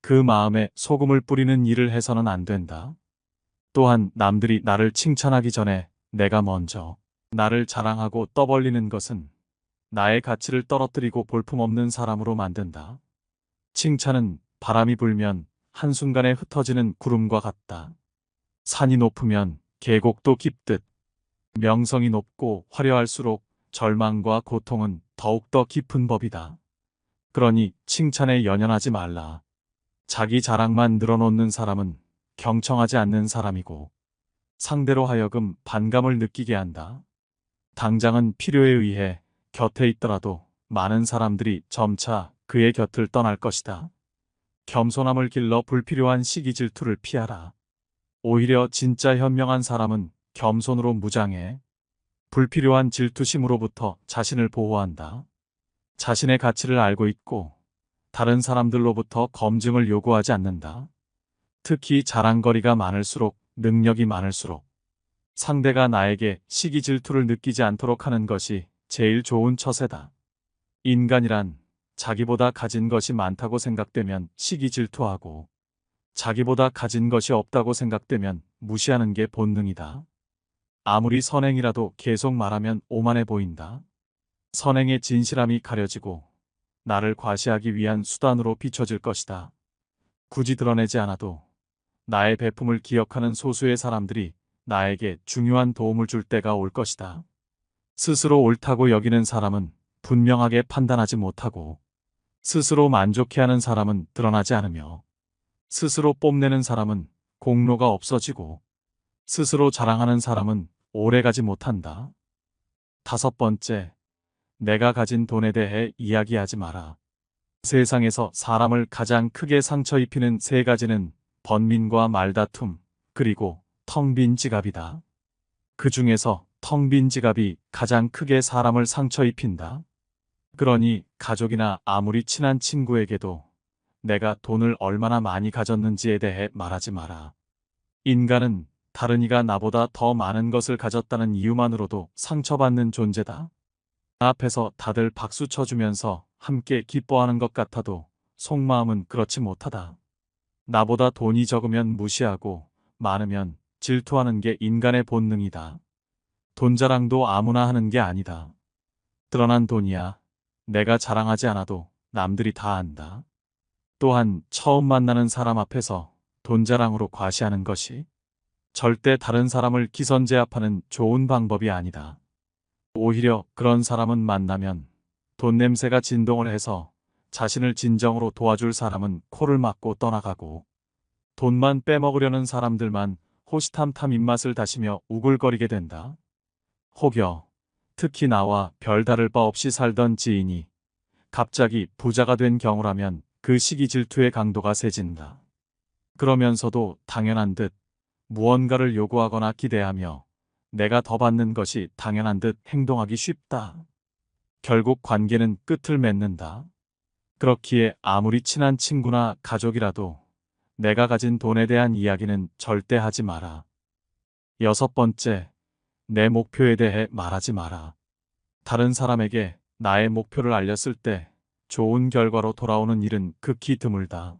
그 마음에 소금을 뿌리는 일을 해서는 안 된다. 또한 남들이 나를 칭찬하기 전에 내가 먼저 나를 자랑하고 떠벌리는 것은 나의 가치를 떨어뜨리고 볼품없는 사람으로 만든다. 칭찬은 바람이 불면 한순간에 흩어지는 구름과 같다. 산이 높으면 계곡도 깊듯 명성이 높고 화려할수록 절망과 고통은 더욱더 깊은 법이다. 그러니 칭찬에 연연하지 말라. 자기 자랑만 늘어놓는 사람은 경청하지 않는 사람이고 상대로 하여금 반감을 느끼게 한다. 당장은 필요에 의해 곁에 있더라도 많은 사람들이 점차 그의 곁을 떠날 것이다. 겸손함을 길러 불필요한 시기 질투를 피하라. 오히려 진짜 현명한 사람은 겸손으로 무장해 불필요한 질투심으로부터 자신을 보호한다. 자신의 가치를 알고 있고 다른 사람들로부터 검증을 요구하지 않는다. 특히 자랑거리가 많을수록, 능력이 많을수록 상대가 나에게 시기 질투를 느끼지 않도록 하는 것이 제일 좋은 처세다. 인간이란 자기보다 가진 것이 많다고 생각되면 시기 질투하고 자기보다 가진 것이 없다고 생각되면 무시하는 게 본능이다. 아무리 선행이라도 계속 말하면 오만해 보인다. 선행의 진실함이 가려지고 나를 과시하기 위한 수단으로 비춰질 것이다. 굳이 드러내지 않아도 나의 베품을 기억하는 소수의 사람들이 나에게 중요한 도움을 줄 때가 올 것이다. 스스로 옳다고 여기는 사람은 분명하게 판단하지 못하고 스스로 만족해하는 사람은 드러나지 않으며 스스로 뽐내는 사람은 공로가 없어지고 스스로 자랑하는 사람은 오래가지 못한다. 5번째, 내가 가진 돈에 대해 이야기하지 마라. 세상에서 사람을 가장 크게 상처 입히는 3가지는 번민과 말다툼, 그리고 텅 빈 지갑이다. 그 중에서 텅 빈 지갑이 가장 크게 사람을 상처 입힌다. 그러니 가족이나 아무리 친한 친구에게도 내가 돈을 얼마나 많이 가졌는지에 대해 말하지 마라. 인간은 다른 이가 나보다 더 많은 것을 가졌다는 이유만으로도 상처받는 존재다. 앞에서 다들 박수 쳐주면서 함께 기뻐하는 것 같아도 속마음은 그렇지 못하다. 나보다 돈이 적으면 무시하고 많으면 질투하는 게 인간의 본능이다. 돈 자랑도 아무나 하는 게 아니다. 드러난 돈이야. 내가 자랑하지 않아도 남들이 다 안다. 또한 처음 만나는 사람 앞에서 돈 자랑으로 과시하는 것이 절대 다른 사람을 기선제압하는 좋은 방법이 아니다. 오히려 그런 사람은 만나면 돈 냄새가 진동을 해서 자신을 진정으로 도와줄 사람은 코를 막고 떠나가고 돈만 빼먹으려는 사람들만 호시탐탐 입맛을 다시며 우글거리게 된다. 혹여 특히 나와 별다를 바 없이 살던 지인이 갑자기 부자가 된 경우라면 그 시기 질투의 강도가 세진다. 그러면서도 당연한 듯 무언가를 요구하거나 기대하며 내가 더 받는 것이 당연한 듯 행동하기 쉽다. 결국 관계는 끝을 맺는다. 그렇기에 아무리 친한 친구나 가족이라도 내가 가진 돈에 대한 이야기는 절대 하지 마라. 6번째, 내 목표에 대해 말하지 마라. 다른 사람에게 나의 목표를 알렸을 때 좋은 결과로 돌아오는 일은 극히 드물다.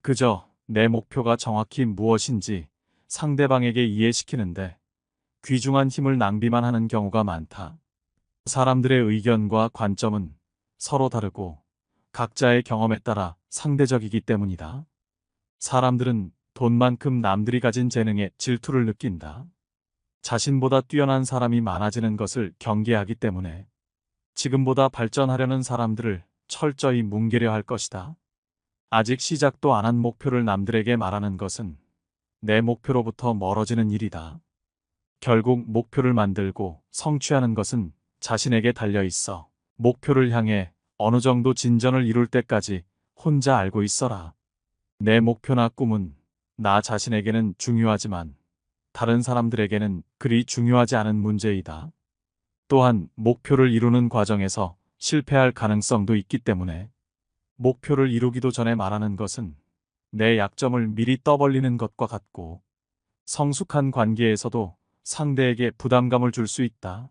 그저 내 목표가 정확히 무엇인지 상대방에게 이해시키는데 귀중한 힘을 낭비만 하는 경우가 많다. 사람들의 의견과 관점은 서로 다르고 각자의 경험에 따라 상대적이기 때문이다. 사람들은 돈만큼 남들이 가진 재능에 질투를 느낀다. 자신보다 뛰어난 사람이 많아지는 것을 경계하기 때문에 지금보다 발전하려는 사람들을 철저히 뭉개려 할 것이다. 아직 시작도 안 한 목표를 남들에게 말하는 것은 내 목표로부터 멀어지는 일이다. 결국 목표를 만들고 성취하는 것은 자신에게 달려 있어 목표를 향해 어느 정도 진전을 이룰 때까지 혼자 알고 있어라. 내 목표나 꿈은 나 자신에게는 중요하지만 다른 사람들에게는 그리 중요하지 않은 문제이다. 또한 목표를 이루는 과정에서 실패할 가능성도 있기 때문에 목표를 이루기도 전에 말하는 것은 내 약점을 미리 떠벌리는 것과 같고 성숙한 관계에서도 상대에게 부담감을 줄 수 있다.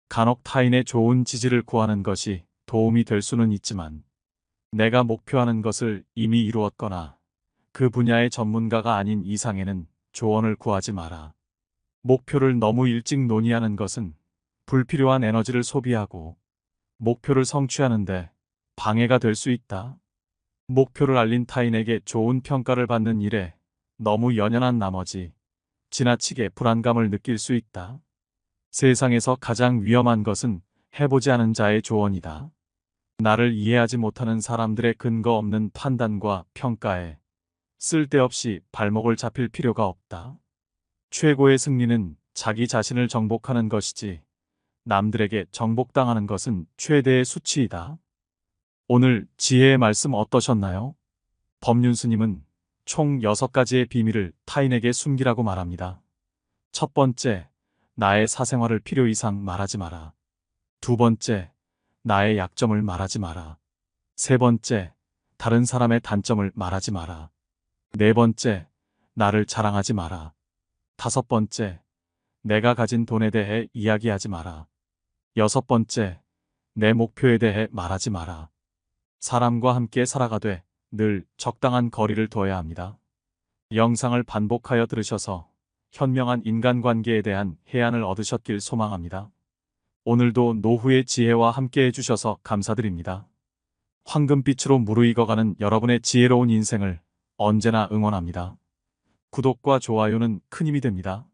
간혹 타인의 좋은 지지를 구하는 것이 도움이 될 수는 있지만 내가 목표하는 것을 이미 이루었거나 그 분야의 전문가가 아닌 이상에는 조언을 구하지 마라. 목표를 너무 일찍 논의하는 것은 불필요한 에너지를 소비하고 목표를 성취하는데 방해가 될 수 있다. 목표를 알린 타인에게 좋은 평가를 받는 일에 너무 연연한 나머지 지나치게 불안감을 느낄 수 있다. 세상에서 가장 위험한 것은 해보지 않은 자의 조언이다. 나를 이해하지 못하는 사람들의 근거 없는 판단과 평가에 쓸데없이 발목을 잡힐 필요가 없다. 최고의 승리는 자기 자신을 정복하는 것이지 남들에게 정복당하는 것은 최대의 수치이다. 오늘 지혜의 말씀 어떠셨나요? 법륜스님은 총 6가지의 비밀을 타인에게 숨기라고 말합니다. 첫 번째, 나의 사생활을 필요 이상 말하지 마라. 두 번째, 나의 약점을 말하지 마라. 세 번째, 다른 사람의 단점을 말하지 마라. 네 번째, 나를 자랑하지 마라. 다섯 번째, 내가 가진 돈에 대해 이야기하지 마라. 여섯 번째, 내 목표에 대해 말하지 마라. 사람과 함께 살아가되 늘 적당한 거리를 둬야 합니다. 영상을 반복하여 들으셔서 현명한 인간관계에 대한 해안을 얻으셨길 소망합니다. 오늘도 노후의 지혜와 함께 해주셔서 감사드립니다. 황금빛으로 무르익어가는 여러분의 지혜로운 인생을 언제나 응원합니다. 구독과 좋아요는 큰 힘이 됩니다.